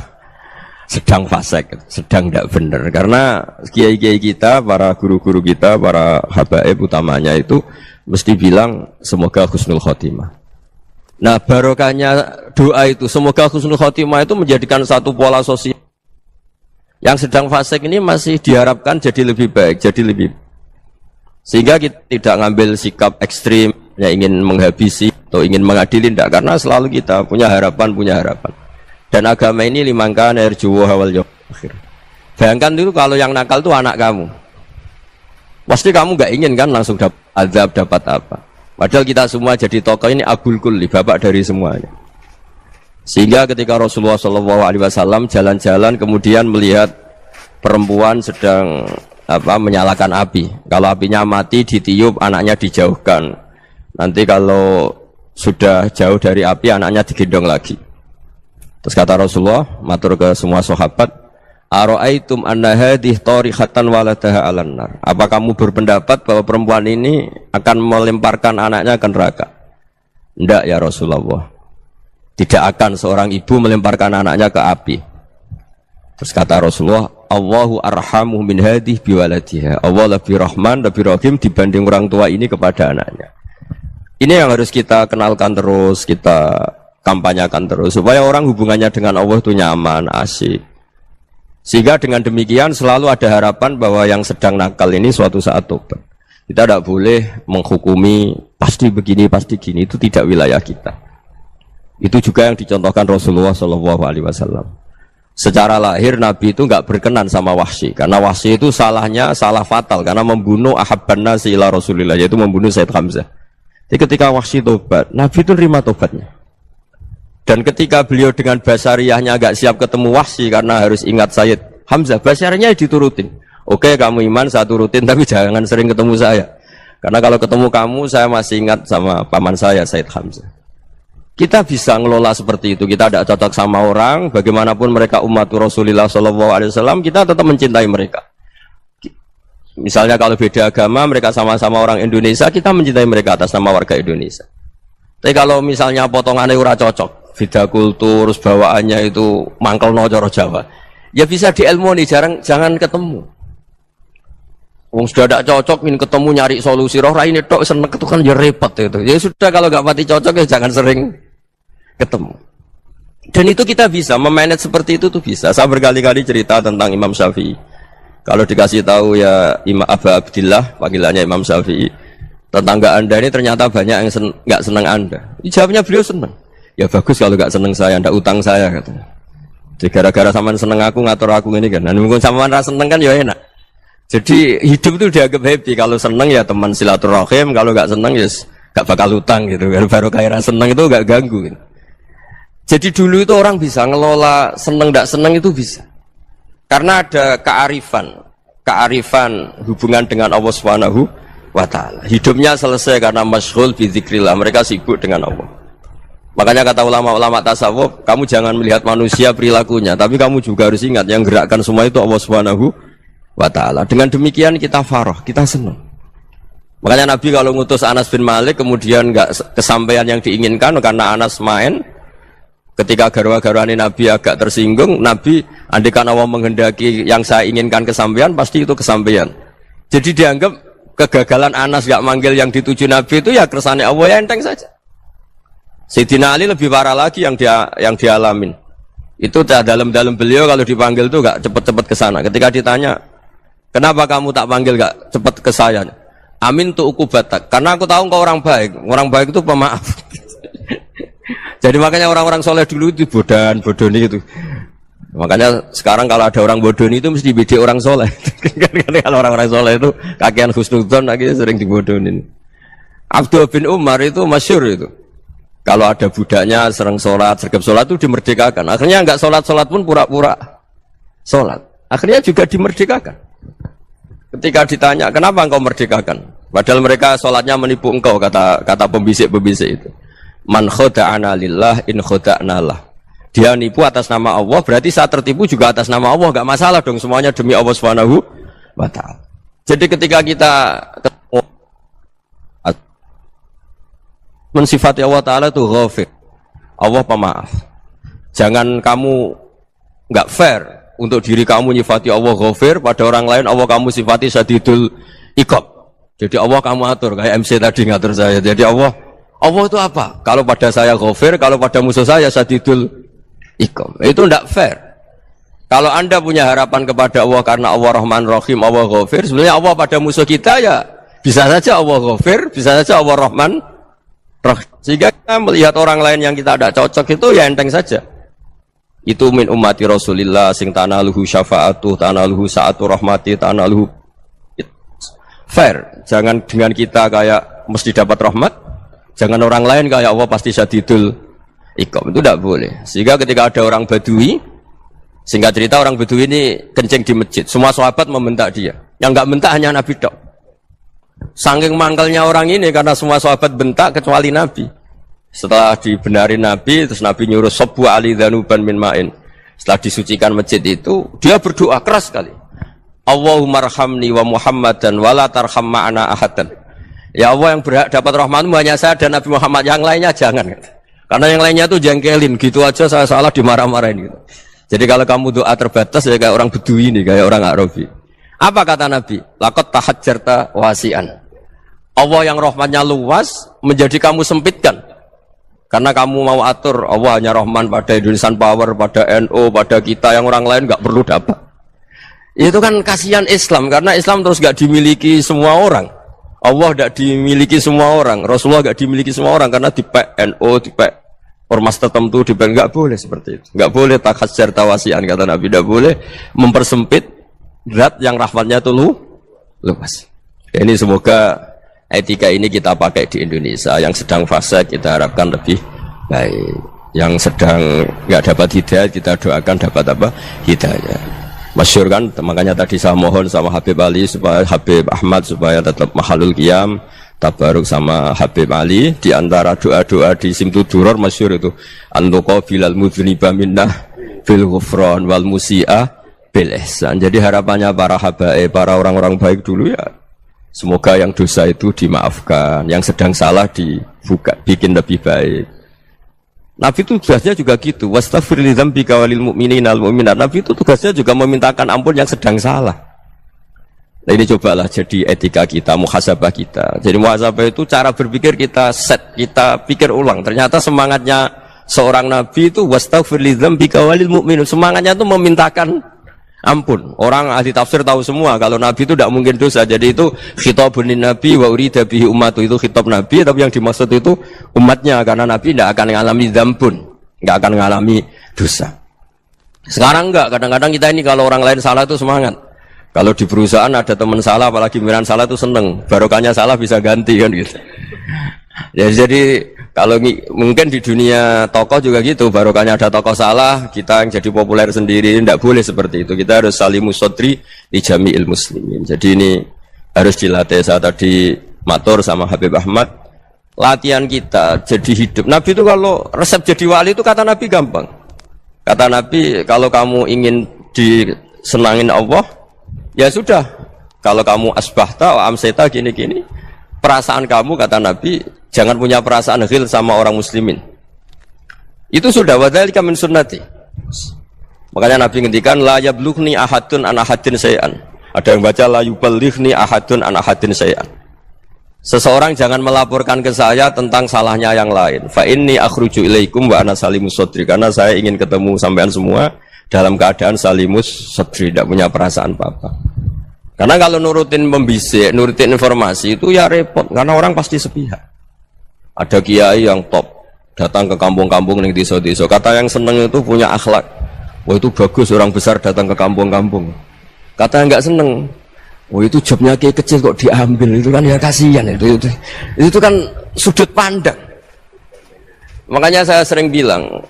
Sedang fasik, sedang tidak benar. Karena kiai-kiai kita, para guru-guru kita, para habaib utamanya itu mesti bilang semoga husnul khotimah. Nah barokahnya doa itu semoga husnul khotimah itu menjadikan satu pola sosial. Yang sedang fasik ini masih diharapkan jadi lebih baik, jadi lebih. Sehingga kita tidak ngambil sikap ekstrim, ya ingin menghabisi atau ingin mengadili, tidak. Karena selalu kita punya harapan. Dan agama ini limangkan yarjuwa wal yaumal akhir. Bayangkan dulu kalau yang nakal itu anak kamu. Pasti kamu nggak ingin kan langsung dapat azab, dapat apa. Padahal kita semua jadi tokoh ini abul kulli, bapak dari semuanya. Sehingga ketika Rasulullah SAW jalan-jalan kemudian melihat perempuan sedang menyalakan api. Kalau apinya mati ditiup, anaknya dijauhkan. Nanti kalau sudah jauh dari api, anaknya digendong lagi. Terus kata Rasulullah, matur ke semua sahabat, ara'aitum anna hadhihi tarihatan waladaha 'alan nar. Apa kamu berpendapat bahwa perempuan ini akan melemparkan anaknya ke neraka? Tidak ya Rasulullah. Tidak akan seorang ibu melemparkan anaknya ke api. Terus kata Rasulullah, Allahu arhamu min hadhihi biwaladiha. Allah lebih rahman, lebih rahim dibanding orang tua ini kepada anaknya. Ini yang harus kita kenalkan terus, kita kampanyakan terus supaya orang hubungannya dengan Allah itu nyaman, asik. Sehingga dengan demikian selalu ada harapan bahwa yang sedang nakal ini suatu saat tobat. Kita tidak boleh menghukumi pasti begini, pasti gini, itu tidak wilayah kita. Itu juga yang dicontohkan Rasulullah SAW. Secara lahir Nabi itu nggak berkenan sama Wahsy, karena Wahsy itu salahnya salah fatal karena membunuh ahabban nasi ila Rasulillah, yaitu membunuh Sayyid Hamzah. Jadi ketika Wahsy tobat, Nabi itu nerima tobatnya. Dan ketika beliau dengan basariyahnya agak siap ketemu Wahsy karena harus ingat Sayyid Hamzah, basariyahnya diturutin. Oke, kamu iman, saya turutin, tapi jangan sering ketemu saya. Karena kalau ketemu kamu, saya masih ingat sama paman saya, Sayyid Hamzah. Kita bisa ngelola seperti itu. Kita tidak cocok sama orang, bagaimanapun mereka umat Rasulullah SAW, kita tetap mencintai mereka. Misalnya kalau beda agama, mereka sama-sama orang Indonesia, kita mencintai mereka atas nama warga Indonesia. Tapi kalau misalnya potongannya ora cocok, beda kultur, bawaannya itu mangkel no coro Jawa, ya bisa diilmoni, jangan ketemu. Wong sudah tidak cocok, ingin ketemu nyari solusi, roh ini tok seneng itu kan ya repot itu. Ya sudah kalau nggak pati cocok ya jangan sering ketemu. Dan itu kita bisa memanage seperti itu tuh bisa. Saya berkali-kali cerita tentang Imam Syafi'i. Kalau dikasih tahu ya Imam Aba Abdillah, panggilannya Imam Syafi'i, tetangga anda ini ternyata banyak yang nggak senang anda. Jawabnya beliau senang. Ya bagus kalau nggak senang saya, ndak utang saya katanya. Jadi gara-gara saman seneng aku ngatur aku ini kan. Dan mungkin saman rasa seneng kan ya enak. Jadi hidup itu dianggap happy. Kalau seneng ya teman silaturahim, kalau nggak seneng ya nggak bakal utang gitu. Baru kayak seneng itu nggak ganggu. Gitu. Jadi dulu itu orang bisa ngelola seneng ndak seneng itu bisa. Karena ada kearifan hubungan dengan Allah Subhanahu wa ta'ala. Hidupnya selesai karena masyghul bi dzikrillah, mereka sibuk dengan Allah. Makanya kata ulama-ulama tasawuf, kamu jangan melihat manusia perilakunya, tapi kamu juga harus ingat yang gerakkan semua itu Allah Subhanahu wa ta'ala. Dengan demikian kita farah, kita senang. Makanya Nabi kalau ngutus Anas bin Malik kemudian nggak kesampaian yang diinginkan karena Anas main, ketika garwa-garwani Nabi agak tersinggung, Nabi andaikan Allah menghendaki yang saya inginkan kesampaian, pasti itu kesampaian. Jadi dianggap kegagalan Anas gak manggil yang dituju Nabi itu ya kersane Allah, ya enteng saja. Sayyidina Ali lebih parah lagi yang dialamin. Itu dalam beliau kalau dipanggil tuh gak cepet-cepet ke sana. Ketika ditanya, kenapa kamu tak panggil gak cepet ke saya? Amin tuh ukubatak. Karena aku tahu kau orang baik. Orang baik itu pemaaf. Jadi makanya orang-orang soleh dulu itu bodoni itu. Makanya sekarang kalau ada orang bodoni itu mesti beda orang soleh. Kalau orang-orang soleh itu kakean husnudzon akhirnya sering dibodonin. Abdul bin Umar itu masyhur itu. Kalau ada budaknya sering sholat, sergap sholat itu dimerdekakan. Akhirnya nggak sholat pun pura-pura sholat. Akhirnya juga dimerdekakan. Ketika ditanya, kenapa engkau merdekakan? Padahal mereka sholatnya menipu engkau, kata pembisik-pembisik itu. Man khoda'ana lillah in khoda'na lah. Dia nipu atas nama Allah, berarti saat tertipu juga atas nama Allah. Enggak masalah dong, semuanya demi Allah Subhanahu wa ta'ala. Jadi ketika kita mensifati Allah Ta'ala itu ghafir, Allah pemaaf. Jangan kamu enggak fair untuk diri kamu nyifati Allah ghafir, pada orang lain Allah kamu sifati syadidul iqab. Jadi Allah kamu atur, kayak MC tadi ngatur saya. Jadi Allah itu apa? Kalau pada saya ghafir, kalau pada musuh saya syadidul iqam. Itu tidak fair. Kalau Anda punya harapan kepada Allah karena Allah Rahman Rahim, Allah Ghafir, sebenarnya Allah pada musuh kita ya bisa saja Allah Ghafir, bisa saja Allah Rahman Rahim. Sehingga kita melihat orang lain yang kita tidak cocok itu ya enteng saja. Itu min ummati Rasulillah sing tanaluhu syafa'atu, tanaluhu sa'atu rahmati, tanaluhu fair. Jangan dengan kita kayak mesti dapat rahmat, jangan orang lain kayak Allah pasti syadidul iqam, itu tidak boleh. Sehingga ketika ada orang Badui, singkat cerita orang Badui ini kencing di masjid, semua sahabat membentak dia. Yang enggak bentak hanya Nabi tok. Saking mangkelnya orang ini karena semua sahabat bentak kecuali Nabi. Setelah dibenarin Nabi, terus Nabi nyuruh sabbu ali dhanuban min ma'in. Setelah disucikan masjid itu, dia berdoa keras sekali. Allahumma arhamni wa Muhammadan wa la tarham ma'ana ahadan. Ya Allah, yang berhak dapat rahmatmu hanya saya dan Nabi Muhammad, yang lainnya jangan. Karena yang lainnya tuh jengkelin, gitu aja saya salah dimarah-marahin gitu. Jadi kalau kamu doa terbatas ya kayak orang Bedui ini, kayak orang Arabi. Apa kata Nabi? Laqad tahajjarta wasi'an. Allah yang rahmatnya luas menjadi kamu sempitkan. Karena kamu mau atur Allah hanya Rahman pada Indonesian Power, pada NU, pada kita, yang orang lain nggak perlu dapat. Itu kan kasihan Islam, karena Islam terus nggak dimiliki semua orang. Allah tidak dimiliki semua orang, Rasulullah tidak dimiliki semua orang, karena dipek NU, dipek ormas tertentu, dipek nggak boleh seperti itu. Nggak boleh takhasyar tawasian, kata Nabi, tidak boleh mempersempit zat yang rahmatnya itu luas. Ini semoga etika ini kita pakai di Indonesia. Yang sedang fase kita harapkan lebih baik. Yang sedang nggak dapat hidayah kita doakan dapat apa? Hidayah. Masyhur kan, makanya tadi saya mohon sama Habib Ali supaya Habib Ahmad supaya tetap mahalul qiyam, tabaruk sama Habib Ali. Di antara doa-doa di Simtud Duror masyhur itu antuqa bilal mudhniba minnah bil ghufran wal musi'ah bil ihsan. Jadi harapannya para habaib, para orang-orang baik dulu ya, semoga yang dosa itu dimaafkan, yang sedang salah dibuka, bikin lebih baik. Nabi itu tugasnya juga gitu. Wastaghfir li dzambika walil mu'minina wal mu'minat. Nabi itu tugasnya juga memintakan ampun yang sedang salah. Nah ini cobalah jadi etika kita, muhasabah kita. Jadi muhasabah itu cara berpikir kita set, kita pikir ulang. Ternyata semangatnya seorang nabi itu wastaghfir li dzambika walil mu'minat. Semangatnya itu memintakan ampun. Orang ahli tafsir tahu semua kalau Nabi itu tidak mungkin dosa. Jadi itu khitabun Nabi wa urida bihi ummatu, itu khitab Nabi, tapi yang dimaksud itu umatnya, karena Nabi tidak akan mengalami dzambun, tidak akan mengalami dosa. Sekarang enggak, kadang-kadang kita ini kalau orang lain salah itu semangat. Kalau di perusahaan ada teman salah, apalagi pimpinan salah itu seneng, barokahnya salah bisa ganti kan gitu. Ya, jadi kalau mungkin di dunia tokoh juga gitu, barokahnya ada tokoh salah, kita yang jadi populer sendiri, tidak boleh seperti itu. Kita harus salimus sodri di jami'il muslimin. Jadi ini harus dilatih. Saya tadi matur sama Habib Ahmad, latihan kita jadi hidup. Nabi itu kalau resep jadi wali itu kata Nabi gampang. Kata Nabi, kalau kamu ingin disenangin Allah, ya sudah. Kalau kamu asbahta wa amseta gini-gini, perasaan kamu, kata Nabi, jangan punya perasaan ghil sama orang muslimin. Itu sudah wadzalika min sunnati. Makanya Nabi ngendikan la yablughni ahadun an ahadin syai'an. Ada yang baca la yuballighni ahadun an ahadin syai'an. Seseorang jangan melaporkan ke saya tentang salahnya yang lain. Fa inni akhruju ilaikum wa ana salimus sadri. Karena saya ingin ketemu sampean semua dalam keadaan salimus sadri, tidak punya perasaan apa-apa. Karena kalau nurutin membisik, nurutin informasi itu ya repot, karena orang pasti sepihak. Ada kiai yang top datang ke kampung-kampung ning desa-desa. Kata yang seneng itu punya akhlak. Wah itu bagus orang besar datang ke kampung-kampung. Kata yang enggak seneng, wah itu jobnya kiai kecil kok diambil, itu kan ya kasihan itu kan sudut pandang. Makanya saya sering bilang,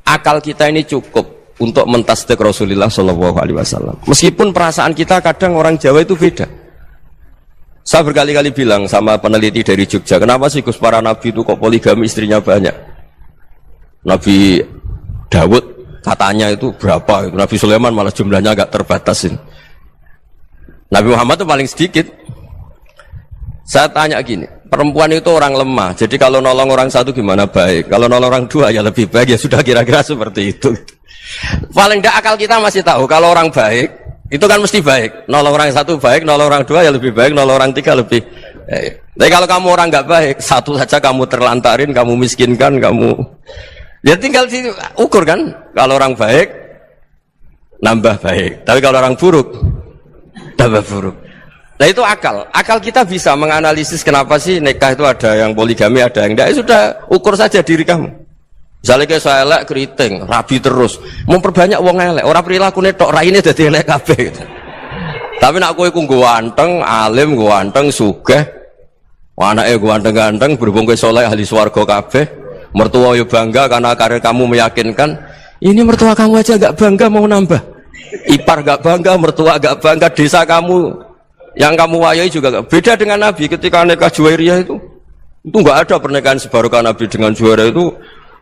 akal kita ini cukup untuk mentasdik Rasulullah Shallallahu Alaihi Wasallam. Meskipun perasaan kita kadang orang Jawa itu beda. Saya berkali-kali bilang sama peneliti dari Jogja, kenapa sih Gus para nabi itu kok poligami istrinya banyak? Nabi Dawud katanya itu berapa? Nabi Sulaiman malah jumlahnya agak terbatas. Nabi Muhammad itu paling sedikit. Saya tanya gini, perempuan itu orang lemah, jadi kalau nolong orang satu gimana baik, kalau nolong orang dua ya lebih baik, ya sudah kira-kira seperti itu. Paling tidak akal kita masih tahu kalau orang baik itu kan mesti baik, nolong orang satu baik, nolong orang dua ya lebih baik, nolong orang tiga lebih baik. Tapi kalau kamu orang nggak baik, satu saja kamu terlantarin, kamu miskinkan, kamu ya tinggal ukur kan, kalau orang baik nambah baik, tapi kalau orang buruk tambah buruk. Nah itu akal kita bisa menganalisis kenapa sih nikah itu ada yang poligami, ada yang enggak. Ya sudah, ukur saja diri kamu. Misalnya kayak saya elek keriting, rabi terus, memperbanyak wong elek, orang perilaku netok raine dadi elek kabeh gitu. Tapi nak kowe ku ganteng, alim, ganteng, sugih, anake ganteng-ganteng, berhubung kowe saleh ahli swarga kabeh, mertua yo bangga karena karir kamu meyakinkan. Ini mertua kamu aja enggak bangga mau nambah. Ipar enggak bangga, mertua enggak bangga, desa kamu yang kamu wayai juga enggak. Beda dengan Nabi ketika nikah Juwairiyah itu enggak ada pernikahan sebarokah Nabi dengan Juwairiyah itu.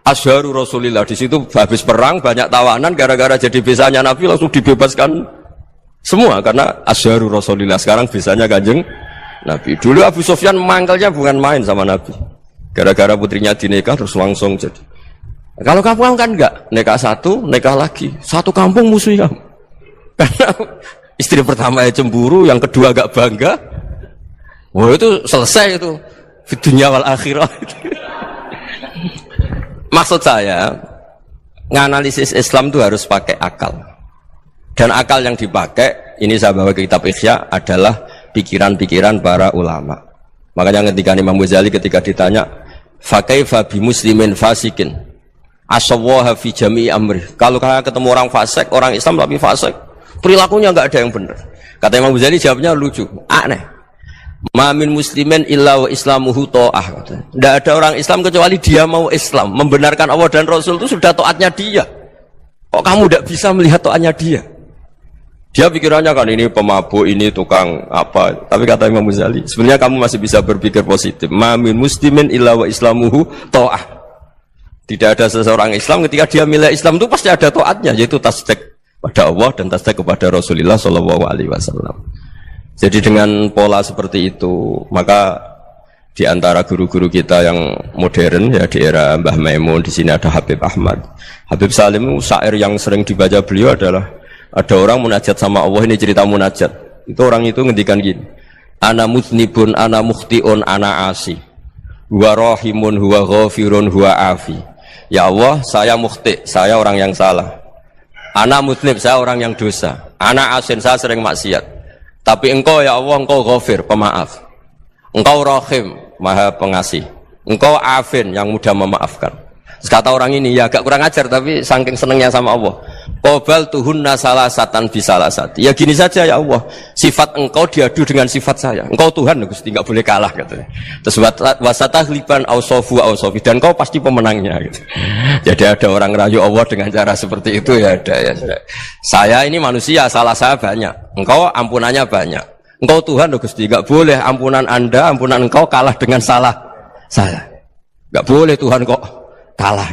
Asharu Rasulillah, di situ habis perang banyak tawanan, gara-gara jadi besanya Nabi langsung dibebaskan semua karena Asharu Rasulillah. Sekarang besanya Kanjeng Nabi. Dulu Abu Sufyan mangkelnya bukan main sama Nabi, gara-gara putrinya dinikah terus langsung jadi. Kalau kamu kan enggak, nikah satu, nikah lagi, satu kampung musuh kamu. Karena istri pertama ya cemburu, yang kedua agak bangga. Wah itu selesai itu, di dunia wal akhirah. Maksud saya, nganalisis Islam itu harus pakai akal. Dan akal yang dipakai, ini saya bawa ke kitab Ihya, adalah pikiran-pikiran para ulama. Makanya ketika Imam Ghazali ketika ditanya, fakaifa bi muslimin fasikin asawwaha fi jami'i amri. Kalau ketemu orang fasik, orang Islam tapi fasik, perilakunya enggak ada yang benar. Kata Imam Ghazali jawabnya lucu, aneh. Ma min muslimin illa wa islamuhu ta'ah. Tidak ada orang Islam kecuali dia mau Islam, membenarkan Allah dan Rasul itu sudah taatnya dia. Kok kamu tidak bisa melihat taatnya dia? Dia pikirannya kan ini pemabuk, ini tukang apa. Tapi kata Imam Ghazali, sebenarnya kamu masih bisa berpikir positif. Ma min muslimin illa wa islamuhu ta'ah. Tidak ada seseorang Islam ketika dia milih Islam itu pasti ada taatnya, yaitu tasdik pada Allah dan tasdik kepada Rasulullah Shallallahu Alaihi Wasallam. Jadi dengan pola seperti itu, maka di antara guru-guru kita yang modern ya di era Mbah Maimun, di sini ada Habib Ahmad, Habib Salim, syair yang sering dibaca beliau adalah ada orang munajat sama Allah. Ini cerita munajat. Itu orang itu ngendikan gini, ana mutnibun, ana mukhtiun, ana asi, huwa rahimun, huwa ghafirun, huwa afi. Ya Allah, saya mukhti, saya orang yang salah. Ana mutnib, saya orang yang dosa. Ana asin, saya sering maksiat. Tapi engkau ya Allah, engkau ghafir, pemaaf. Engkau rahim, maha pengasih. Engkau afin, yang mudah memaafkan. Kata orang ini, ya agak kurang ajar, tapi saking senengnya sama Allah. Qobal tuhunna salasatan bisalasati. Ya gini saja ya Allah, sifat engkau diadu dengan sifat saya. Engkau Tuhan, Gusti, enggak boleh kalah katanya. Terus wasatahliban ausofu ausofi, dan engkau pasti pemenangnya gitu. Jadi ada orang rayu Allah dengan cara seperti itu ya ada ya. Saya ini manusia, salah saya banyak. Engkau ampunannya banyak. Engkau Tuhan, Gusti, enggak boleh ampunan Anda, ampunan engkau kalah dengan salah saya. Enggak boleh Tuhan kok kalah.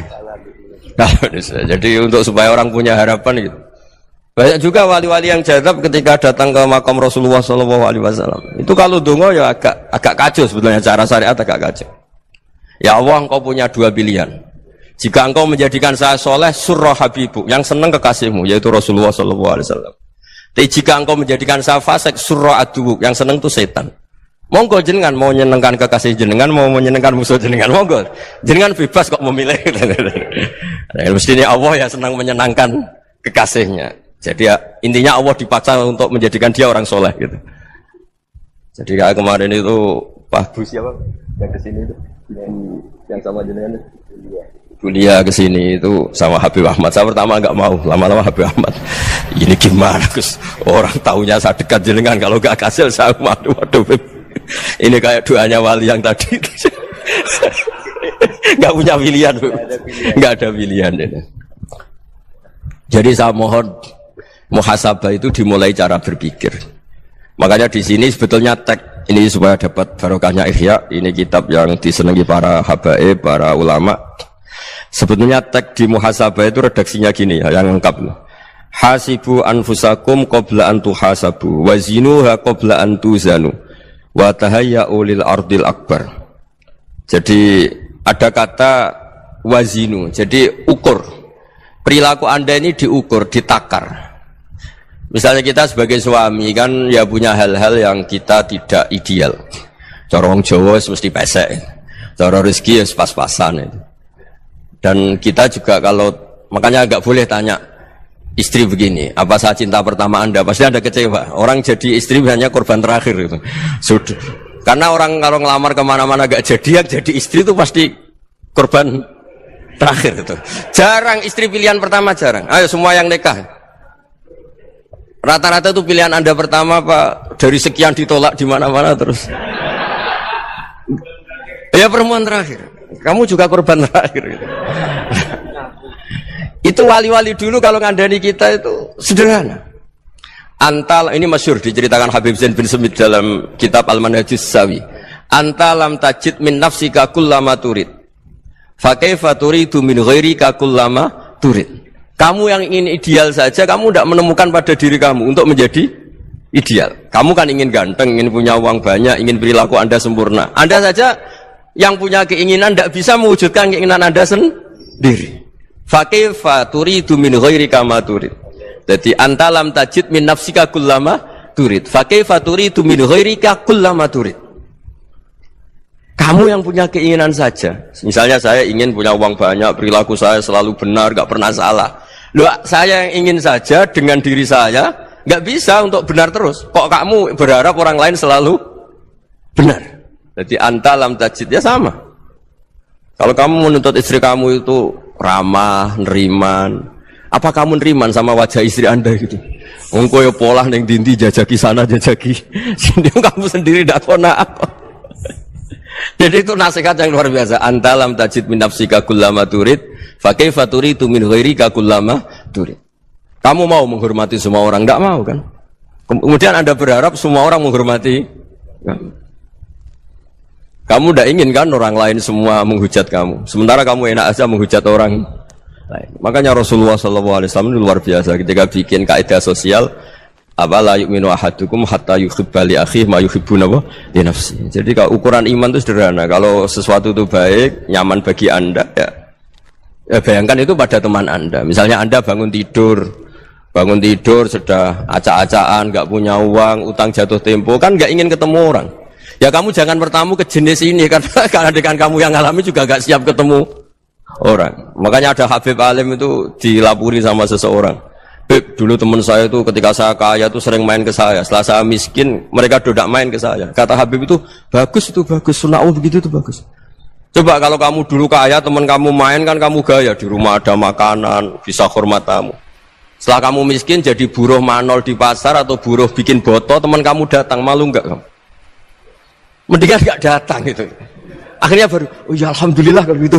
Nah, jadi untuk supaya orang punya harapan gitu. Banyak juga wali-wali yang jadab ketika datang ke makam Rasulullah SAW. Itu kalau dongo ya agak kacau sebetulnya, cara syariat agak kacau. Ya Allah, engkau punya dua pilihan. Jika engkau menjadikan saya soleh, surah habibu, yang senang kekasihmu, yaitu Rasulullah SAW. Tapi jika engkau menjadikan saya fasik, surah adubu, yang senang itu setan. Monggo jenengan mau menyenangkan kekasih jenengan, mau menyenangkan musuh jenengan, monggo. Jenengan bebas kok memilih. Mestinya Allah ya senang menyenangkan kekasihnya. Jadi ya, intinya Allah dipaksa untuk menjadikan dia orang soleh gitu. Jadi kayak kemarin itu Pak Bu siapa yang kesini itu, yang sama jenengan itu, Bulia kesini itu sama Habib Ahmad. Saya pertama nggak mau, lama-lama Habib Ahmad. Ini gimana Gus? Orang tahunya saya dekat jenengan, kalau nggak kasih saya waduh. Ini kayak doanya wali yang tadi. Nggak punya pilihan, nggak ada pilihan. Jadi saya mohon muhasabah itu dimulai cara berpikir. Makanya di sini sebetulnya tag ini supaya dapat barokahnya Ihya. Ini kitab yang disenangi para habaib, para ulama. Sebetulnya tag di muhasabah itu redaksinya gini ya, yang lengkap. Hasibu anfusakum qabla an tuhasabu, wazinuha qabla an tuzanu, wa tahayya'u lil ardil akbar. Jadi ada kata wazinu, jadi ukur. Perilaku Anda ini diukur, ditakar. Misalnya kita sebagai suami kan ya punya hal-hal yang kita tidak ideal. Cara wong Jawa mesti pesek. Cara rezeki ya pas-pasan itu. Dan kita juga kalau makanya enggak boleh tanya istri begini, apa saya cinta pertama Anda? Pasti Anda kecewa. Orang jadi istri hanya korban terakhir itu. Sudah. Karena orang kalau ngelamar kemana-mana enggak jadi, yang jadi istri itu pasti korban terakhir itu. Jarang istri pilihan pertama, jarang. Ayo semua yang nikah. Rata-rata itu pilihan Anda pertama Pak, dari sekian ditolak di mana-mana terus. Ya perempuan terakhir. Kamu juga korban terakhir gitu. Itu wali-wali dulu kalau ngandani kita itu sederhana. Antal ini masyhur diceritakan Habib Zain bin Semit dalam kitab Al-Manhajus Sawi. Antalam tajid min nafsika kullama turid. Fa kaifa turidu min ghairika kullama turid. Kamu yang ingin ideal saja, kamu tidak menemukan pada diri kamu untuk menjadi ideal. Kamu kan ingin ganteng, ingin punya uang banyak, ingin perilaku Anda sempurna. Anda saja yang punya keinginan tidak bisa mewujudkan keinginan Anda sendiri. Fakaifa turidu min ghairika ma turid. Jadi antalam tajid min nafsika kullama turid. Fakaifa turidu min ghairika kullama turid. Kamu yang punya keinginan saja. Misalnya saya ingin punya uang banyak, perilaku saya selalu benar, gak pernah salah. Loh, saya yang ingin saja dengan diri saya, gak bisa untuk benar terus. Kok kamu berharap orang lain selalu benar? Jadi anta lam tajid ya sama. Kalau kamu menuntut istri kamu itu ramah, neriman, apa kamu neriman sama wajah istri Anda gitu? Engko ya pola ning dindi jajaki sana jajaki sini, kamu sendiri ndak kona apa. Jadi itu nasihat yang luar biasa. Anta lam tajid min nafsika kullama turid, fa kaifa turidu min ghairika kullama turid. Kamu mau menghormati semua orang? Enggak mau kan? Kemudian Anda berharap semua orang menghormati kamu. Kamu tidak ingin kan orang lain semua menghujat kamu. Sementara kamu enak aja menghujat orang lain. Makanya Rasulullah SAW itu luar biasa ketika bikin kaidah sosial. Apa la yu'minu ahadukum hatta yuhibba li akhihi ma yuhibbu li nafsi. Jadi kalau ukuran iman itu sederhana. Kalau sesuatu itu baik, nyaman bagi Anda ya bayangkan itu pada teman Anda. Misalnya Anda bangun tidur sudah acak-acakan, enggak punya uang, utang jatuh tempo, kan enggak ingin ketemu orang. Ya kamu jangan bertamu ke jenis ini karena dengan kamu yang alami juga enggak siap ketemu orang. Makanya ada Habib Alim itu dilapuri sama seseorang. Beb, dulu teman saya itu ketika saya kaya itu sering main ke saya. Setelah saya miskin, mereka tidak main ke saya. Kata Habib itu bagus, sunau begitu itu bagus. Coba kalau kamu dulu kaya, teman kamu main kan kamu gaya, di rumah ada makanan, bisa hormat tamu. Setelah kamu miskin jadi buruh manol di pasar atau buruh bikin boto, teman kamu datang, malu enggak kamu? Mendingan enggak datang gitu. Akhirnya baru, oh ya alhamdulillah kalau gitu.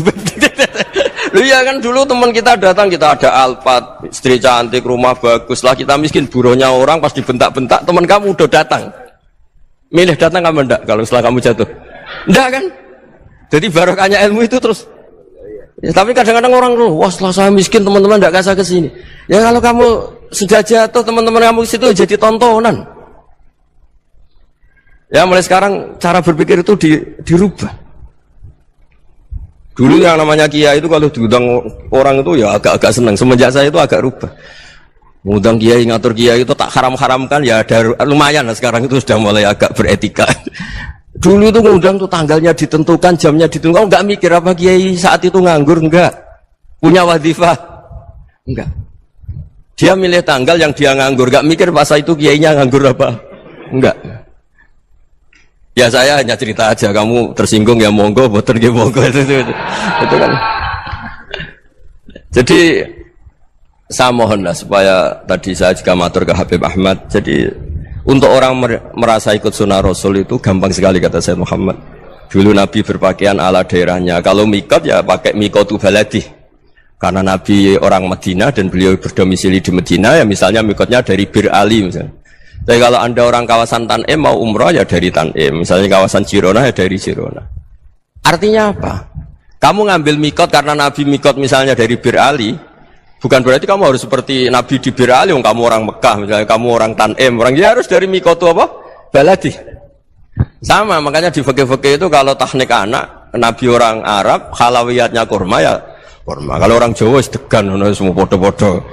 Lu ya kan dulu teman kita datang, kita ada Alphard, istri cantik, rumah bagus. Lah kita miskin, buruhnya orang pas dibentak-bentak, teman kamu udah datang. Milih datang kamu enggak kalau setelah kamu jatuh? Enggak kan? Jadi barokahnya ilmu itu terus. Ya, tapi kadang-kadang orang tuh, wah setelah saya miskin teman-teman enggak kasih ke sini. Ya kalau kamu sudah jatuh teman-teman kamu situ jadi tontonan. Ya mulai sekarang cara berpikir itu dirubah. Dulu yang namanya kiai itu kalau diundang orang itu ya agak-agak senang. Semenjak saya itu agak rubah. Mengundang kiai, ngatur kiai itu tak haram-haramkan ya ada lumayan lah sekarang itu sudah mulai agak beretika. Dulu itu ngundang tuh tanggalnya ditentukan, jamnya ditentukan. Enggak mikir apa kiai saat itu nganggur, enggak. Punya wadifah, enggak. Dia milih tanggal yang dia nganggur, enggak mikir masa itu kiainya nganggur apa, enggak. Ya saya hanya cerita aja, kamu tersinggung ya monggo, boten ya monggo itu kan. Jadi saya mohonlah supaya tadi saya juga matur ke Habib Ahmad. Jadi untuk orang merasa ikut sunnah Rasul itu gampang sekali kata Sayyid Muhammad. Dulu Nabi berpakaian ala daerahnya. Kalau mikot ya pakai mikotu baladi. Karena Nabi orang Madinah dan beliau berdomisili di Madinah ya misalnya mikotnya dari Bir Ali misalnya. Tapi kalau anda orang kawasan Tanim mau umrah ya dari Tanim. Misalnya kawasan Jirona ya dari Jirona. Artinya apa? Kamu ngambil mikot karena Nabi mikot misalnya dari Bir Ali. Bukan berarti kamu harus seperti Nabi di Bir Ali. Kamu orang Mekah misalnya. Kamu orang Tanim. Orang ya harus dari mikot itu apa? Baladi. Sama makanya di fikih-fikih itu kalau tahnik anak. Nabi orang Arab. Halawiyatnya kurma ya kurma. Kalau orang Jawa sedegan. Semua podo-podo.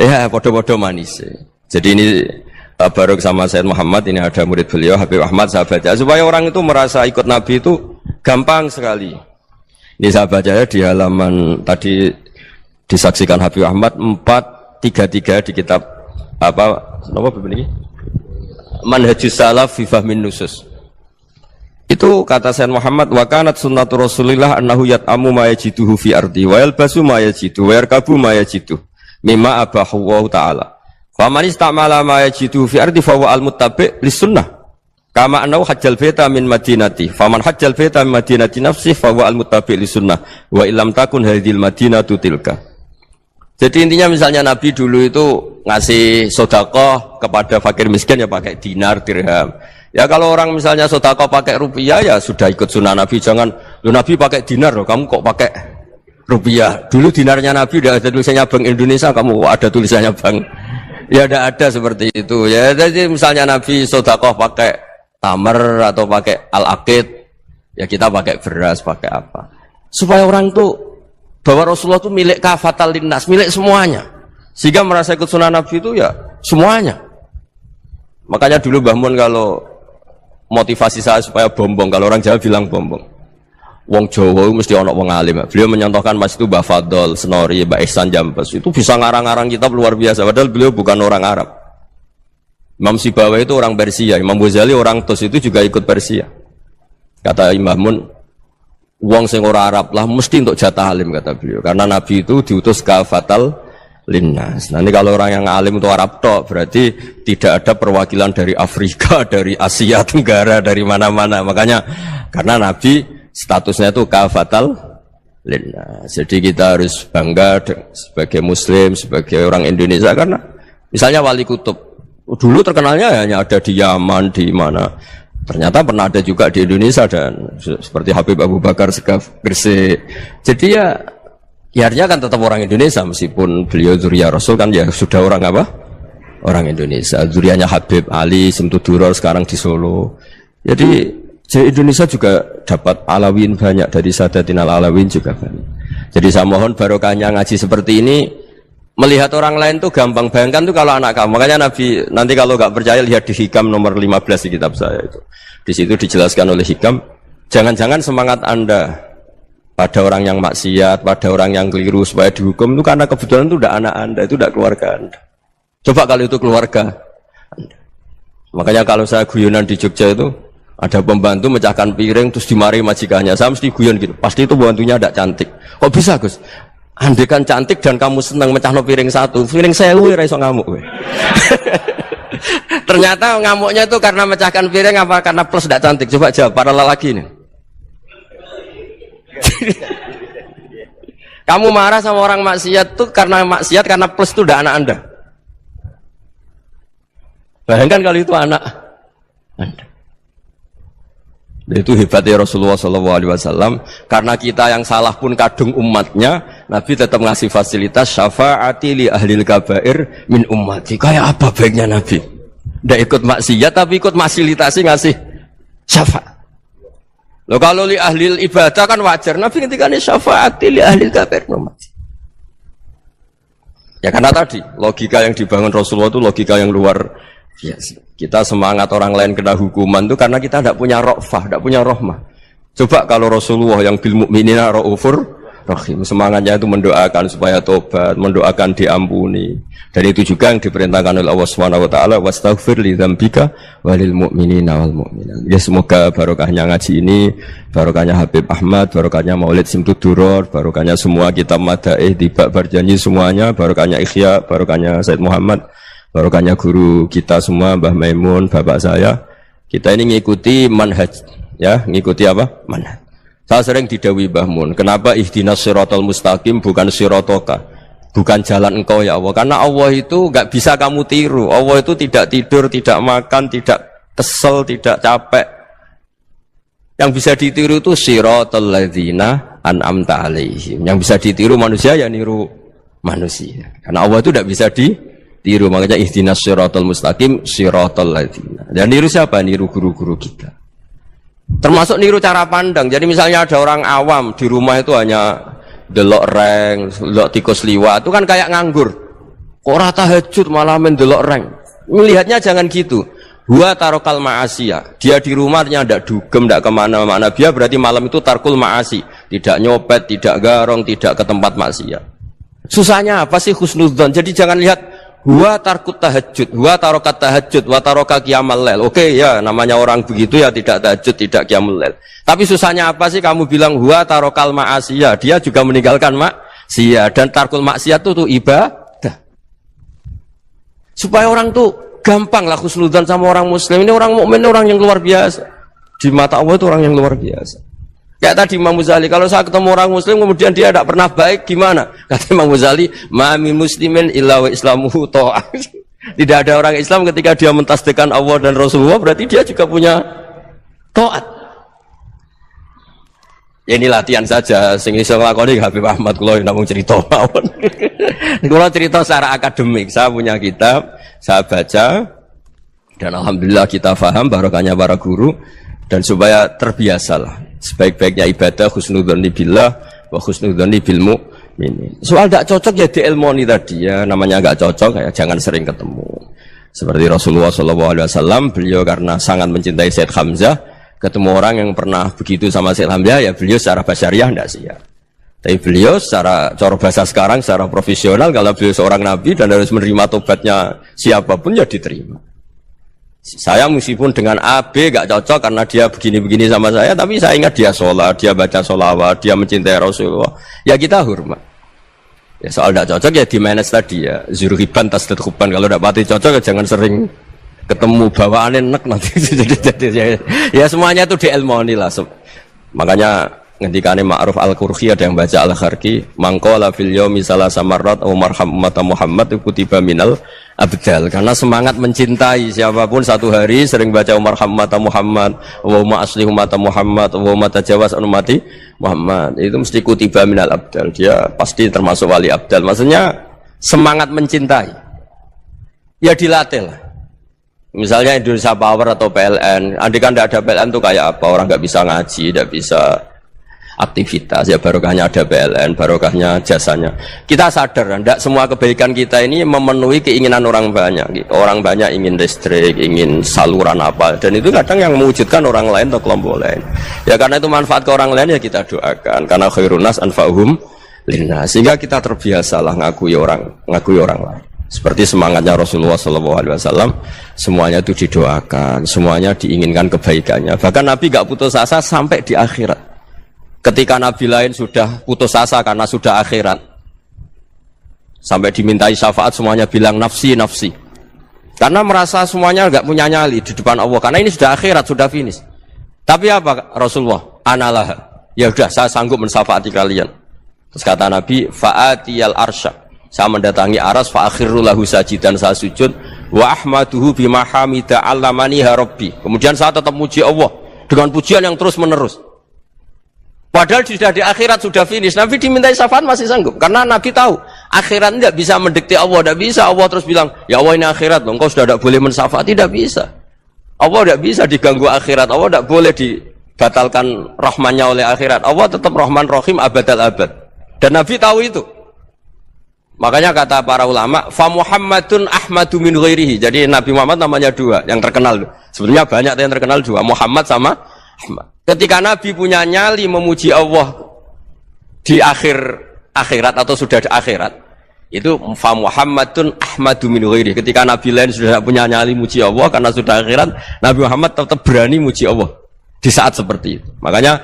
Ya podo-podo manis. Jadi ini bareng sama Sayyid Muhammad, ini ada murid beliau Habib Ahmad, saya baca supaya orang itu merasa ikut Nabi itu gampang sekali. Ini saya baca ya di halaman tadi disaksikan Habib Ahmad 433 di kitab apa begini? Manhajus Salaf fi Fahmin Nusus. Itu kata Sayyid Muhammad wa kanat sunnatu Rasulillah annahu yat'amu ma yajiduhu fi ardi wa yalbasu ma yajidu wa yarkabu ma yajidu mimma abahu wa ta'ala. Faman istamala ma yajidu fi ardi fa huwa al-muttabi' lis-sunnah. Kama annahu hajjal baita min madinati. Faman hajjal baita min madinati nafsi fa huwa al-muttabi' lis-sunnah. Wa illam takun hadhil madinatu tilka. Jadi intinya misalnya Nabi dulu itu ngasih sedekah kepada fakir miskin ya pakai dinar, dirham. Ya kalau orang misalnya sedekah pakai rupiah ya sudah ikut sunnah Nabi. Jangan lu Nabi pakai dinar loh, kamu kok pakai rupiah. Dulu dinarnya Nabi udah ada tulisannya Bank Indonesia, kamu ada tulisannya Bank. Ya tidak ada seperti itu. Ya jadi misalnya Nabi sedekah pakai tamar atau pakai al-aqid, ya kita pakai beras, pakai apa? Supaya orang itu bahwa Rasulullah itu milik kafatal linnas, milik semuanya. Sehingga merasa ikut sunnah Nabi itu ya semuanya. Makanya dulu Mbah Mun kalau motivasi saya supaya bombong, kalau orang Jawa bilang bombong. Wong Jawa mesti ono wong alim. Beliau menyontohkan Mas itu Mbah Fadol, Senori, Mbah Ihsan Jambes. Itu bisa ngarang-ngarang kitab luar biasa. Padahal beliau bukan orang Arab. Imam Sibawa itu orang Persia. Imam Ghazali orang Tos itu juga ikut Persia. Kata Imam Mun, wong sing ora Arab lah mesti untuk jatah alim kata beliau. Karena Nabi itu diutus kafatal linnas. Nanti kalau orang yang alim itu Arab tok, berarti tidak ada perwakilan dari Afrika, dari Asia Tenggara, dari mana-mana. Makanya karena Nabi statusnya itu kafatal linnas. Jadi kita harus bangga sebagai Muslim, sebagai orang Indonesia karena misalnya Wali Kutub dulu terkenalnya hanya ada di Yaman, di mana. Ternyata pernah ada juga di Indonesia dan seperti Habib Abu Bakar Segaf Gresik. Jadi ya artinya kan tetap orang Indonesia meskipun beliau zuriyah Rasul kan ya sudah orang apa? Orang Indonesia. Zuriyahnya Habib Ali Simtuduror sekarang di Solo. Jadi Indonesia juga dapat alawin banyak dari Sadatin al-Alawin juga banyak. Jadi saya mohon barokahnya ngaji seperti ini, melihat orang lain tuh gampang. Bayangkan tuh kalau anak kamu. Makanya Nabi nanti kalau nggak percaya lihat di Hikam nomor 15 di kitab saya itu. Di situ dijelaskan oleh Hikam, jangan-jangan semangat Anda pada orang yang maksiat, pada orang yang keliru supaya dihukum itu karena kebetulan itu udah anak Anda, itu udah keluarga Anda. Coba kalau itu keluarga Anda. Makanya kalau saya guyonan di Jogja itu ada pembantu mecahkan piring terus dimarahi majikannya, saya mesti guyon gitu, pasti itu pembantunya tidak cantik. Kok bisa Gus? Andai kan cantik dan kamu senang mecahno piring satu, piring saya ora iso ngamuk. Ternyata ngamuknya itu karena mecahkan piring apa karena plus tidak cantik? Coba jawab para lelaki ini. Kamu marah sama orang maksiat tuh karena maksiat karena plus itu udah anak Anda. Bayangkan kalau itu anak Anda. Itu hebatnya Rasulullah SAW. Karena kita yang salah pun kadung umatnya, Nabi tetap ngasih fasilitas syafaati li ahlil kabair min ummati. Kayak apa baiknya Nabi? Tidak ikut maksiat tapi ikut fasilitasi ngasih syafaat. Loh kalau li ahlil ibadah kan wajar. Nabi ketika ini syafaati li ahlil kabair min ummati. Ya karena tadi logika yang dibangun Rasulullah itu logika yang luar biasa. Kita semangat orang lain kena hukuman itu karena kita tidak punya ra'fah, tidak punya rahmah. Coba kalau Rasulullah yang bil mu'minina ra'ufur rahim, semangatnya itu mendoakan supaya tobat, mendoakan diampuni. Dan itu juga yang diperintahkan oleh Allah Subhanahu wa taala, wastaghfir li dzambika walil mu'minina wal mu'minat. Ya semoga barokahnya ngaji ini, barokahnya Habib Ahmad, barokahnya Maulid Simtud Duror, barokahnya semua kitab Madaih, Tiba Barjanji semuanya, barokahnya Ikhya, barokahnya Said Muhammad, barokahnya guru kita semua, Mbah Maimun, bapak saya. Kita ini ngikuti manhaj, ya, ngikuti apa? Manhaj. Saya sering didhawuhi Mbah Mun, kenapa ihdinas siratal mustaqim bukan siratoka, bukan jalan engkau ya Allah? Karena Allah itu enggak bisa kamu tiru. Allah itu tidak tidur, tidak makan, tidak kesel, tidak capek. Yang bisa ditiru itu siratal ladzina an'amta alaihim. Yang bisa ditiru manusia ya niru manusia. Karena Allah itu tidak bisa ditiru, makanya ihdinas siratal mustaqim siratal ladzina. Dan niru siapa? Niru guru-guru kita. Termasuk niru cara pandang. Jadi misalnya ada orang awam di rumah itu hanya delok reng, delok tikus liwat, itu kan kayak nganggur. Kok ora tahajud malah mendelok reng. Melihatnya jangan gitu. Huwa tarokal ma'asiyah. Dia di rumahnya tidak dugem, tidak kemana-mana. Dia berarti malam itu tarkul ma'asi. Tidak nyopet, tidak garong, tidak ke tempat maksiat. Susahnya apa sih husnudzon? Jadi jangan lihat huwa tarkut tahajud, huwa tarokat tahajud, wa taroka qiyamal lail. Oke ya, namanya orang begitu ya tidak tahajud, tidak qiyamul lail. Tapi susahnya apa sih kamu bilang huwa tarokal ma'asiyah? Dia juga meninggalkan maksiat, dan tarkul maksiat itu ibadah. Supaya orang tuh gampang lah husnudzon sama orang muslim. Ini orang mukmin, orang yang luar biasa. Di mata Allah itu orang yang luar biasa. Kayak tadi Imam Ghazali, kalau saya ketemu orang muslim kemudian dia tidak pernah baik, gimana? Kata Imam Ghazali, ma min muslimin illa wa islamuhu ta'ah. Tidak ada orang Islam ketika dia mentasbihkan Allah dan Rasulullah, berarti dia juga punya taat. Ya ini latihan saja, sing iso nglakoni Habib Ahmad kula namung cerita mawon. Kula cerita secara akademik, saya punya kitab, saya baca, dan alhamdulillah kita faham barokahnya para guru, dan supaya terbiasalah. Sebaik-baiknya ibadah husnudzonni billah wa husnudzonni bil mu'minin. Soal tidak cocok ya diilmoni tadi ya, namanya enggak cocok ya jangan sering ketemu. Seperti Rasulullah SAW, beliau karena sangat mencintai Said Hamzah, ketemu orang yang pernah begitu sama Said Hamzah ya beliau secara basyariah tidak siap. Tapi beliau secara cara bahasa sekarang, secara profesional, kalau beliau seorang nabi dan harus menerima tobatnya siapapun ya diterima. Saya meskipun dengan A, B gak cocok karena dia begini-begini sama saya, tapi saya ingat dia sholat, dia baca sholawat, dia mencintai Rasulullah, ya kita hormat. Ya soal gak cocok ya di manage tadi ya, zurhiban tasdadhuban, kalau gak pati cocok ya jangan sering ketemu, bawaannya enak nanti. Ya semuanya itu diilmoni lah. Makanya ngendikane Ma'ruf Al-Qurhi ada yang baca Al-Kharki, mangqala fil yaumi salasa marrat aw marham ummata Muhammad kutiba minal abdal. Karena semangat mencintai siapapun satu hari sering baca marham ummata Muhammad, wa aslih ummata Muhammad, wa tajawaz an ummati Muhammad, itu mesti kutiba minal abdal. Dia pasti termasuk wali abdal. Maksudnya semangat mencintai ya dilatih lah. Misalnya Indonesia Power atau PLN, andai kan tidak ada PLN itu kayak apa? Orang nggak bisa ngaji, tidak bisa aktivitas, ya barokahnya ada PLN, barokahnya jasanya. Kita sadar, tidak semua kebaikan kita ini memenuhi keinginan orang banyak. Orang banyak ingin listrik, ingin saluran apa, dan itu kadang yang mewujudkan orang lain atau kelompok lain. Ya karena itu manfaat ke orang lain ya kita doakan. Karena khairun nas anfa'uhum linnas. Sehingga kita terbiasalah ngakui orang lain. Seperti semangatnya Rasulullah SAW, semuanya itu didoakan, semuanya diinginkan kebaikannya. Bahkan Nabi gak putus asa sampai di akhirat. Ketika Nabi lain sudah putus asa karena sudah akhirat, sampai dimintai syafaat semuanya bilang nafsi, nafsi. Karena merasa semuanya enggak punya nyali di depan Allah. Karena ini sudah akhirat, sudah finish. Tapi apa Rasulullah? Analah. Ya sudah, saya sanggup mensyafaati kalian. Terus kata Nabi, fa'atiyal arsya. Saya mendatangi aras, fa'akhirru lahu sajidan, saya sujud. Wa ahmaduhu bima hamida allamaniha rabbi. Kemudian saya tetap muji Allah. dengan pujian yang terus menerus. Padahal sudah di akhirat sudah finish. Nabi dimintai syafaat masih sanggup karena Nabi tahu akhirat tidak bisa mendikte Allah, tidak bisa Allah terus bilang ya Allah ini akhirat, engkau sudah tidak boleh mensyafaat, tidak bisa. Allah tidak bisa diganggu akhirat, Allah tidak boleh dibatalkan rahmannya oleh akhirat. Allah tetap Rahman Rahim abadal abad. Dan Nabi tahu itu. Makanya kata para ulama, fa Muhammadun ahmadu min ghairihi. Jadi Nabi Muhammad namanya dua yang terkenal. Sebenarnya banyak yang terkenal dua, Muhammad sama Ahmad. Ketika Nabi punya nyali memuji Allah di akhirat atau sudah di akhirat, itu fa Muhammadun ahmadu min ghairihi. Ketika Nabi lain sudah punya nyali muji Allah karena sudah akhirat, Nabi Muhammad tetap berani muji Allah di saat seperti itu. Makanya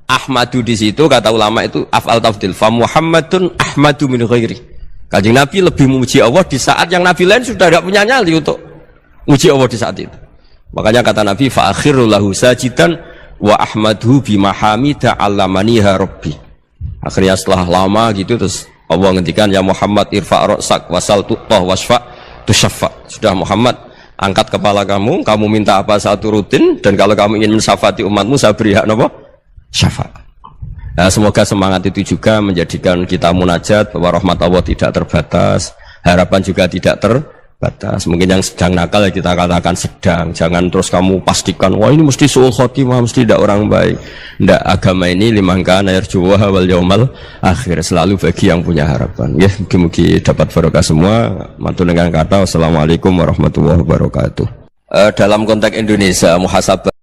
ahmadu di situ kata ulama itu af'al tafdil, fa Muhammadun ahmadu min ghairihi. Kanjeng Nabi lebih memuji Allah di saat yang Nabi lain sudah tidak punya nyali untuk muji Allah di saat itu. Makanya kata Nabi fa akhiru lahu sajidan wa ahmadhu bimahamida allamaniha rabbi. Akhirnya setelah lama gitu terus Allah ngendikan ya Muhammad irfa' ra'sak wasal tu'tah wasfa' tusyaffa. Sudah Muhammad, angkat kepala kamu minta apa saya turutin, dan kalau kamu ingin mensyafaati umatmu saya beri hak apa? Syafaat. Nah, semoga semangat itu juga menjadikan kita munajat bahwa rahmat Allah tidak terbatas, harapan juga tidak terbatas. Mungkin yang sedang nakal ya kita katakan sedang, jangan terus kamu pastikan wah ini mesti su'ul khotimah, mesti tidak orang baik. Tidak, agama ini liman kana yarjuwa wal yaumal akhir, selalu bagi yang punya harapan. Ya, mungkin dapat barokah semua. Mantul dengan kata wassalamualaikum warahmatullahi wabarakatuh. Dalam konteks Indonesia muhasabah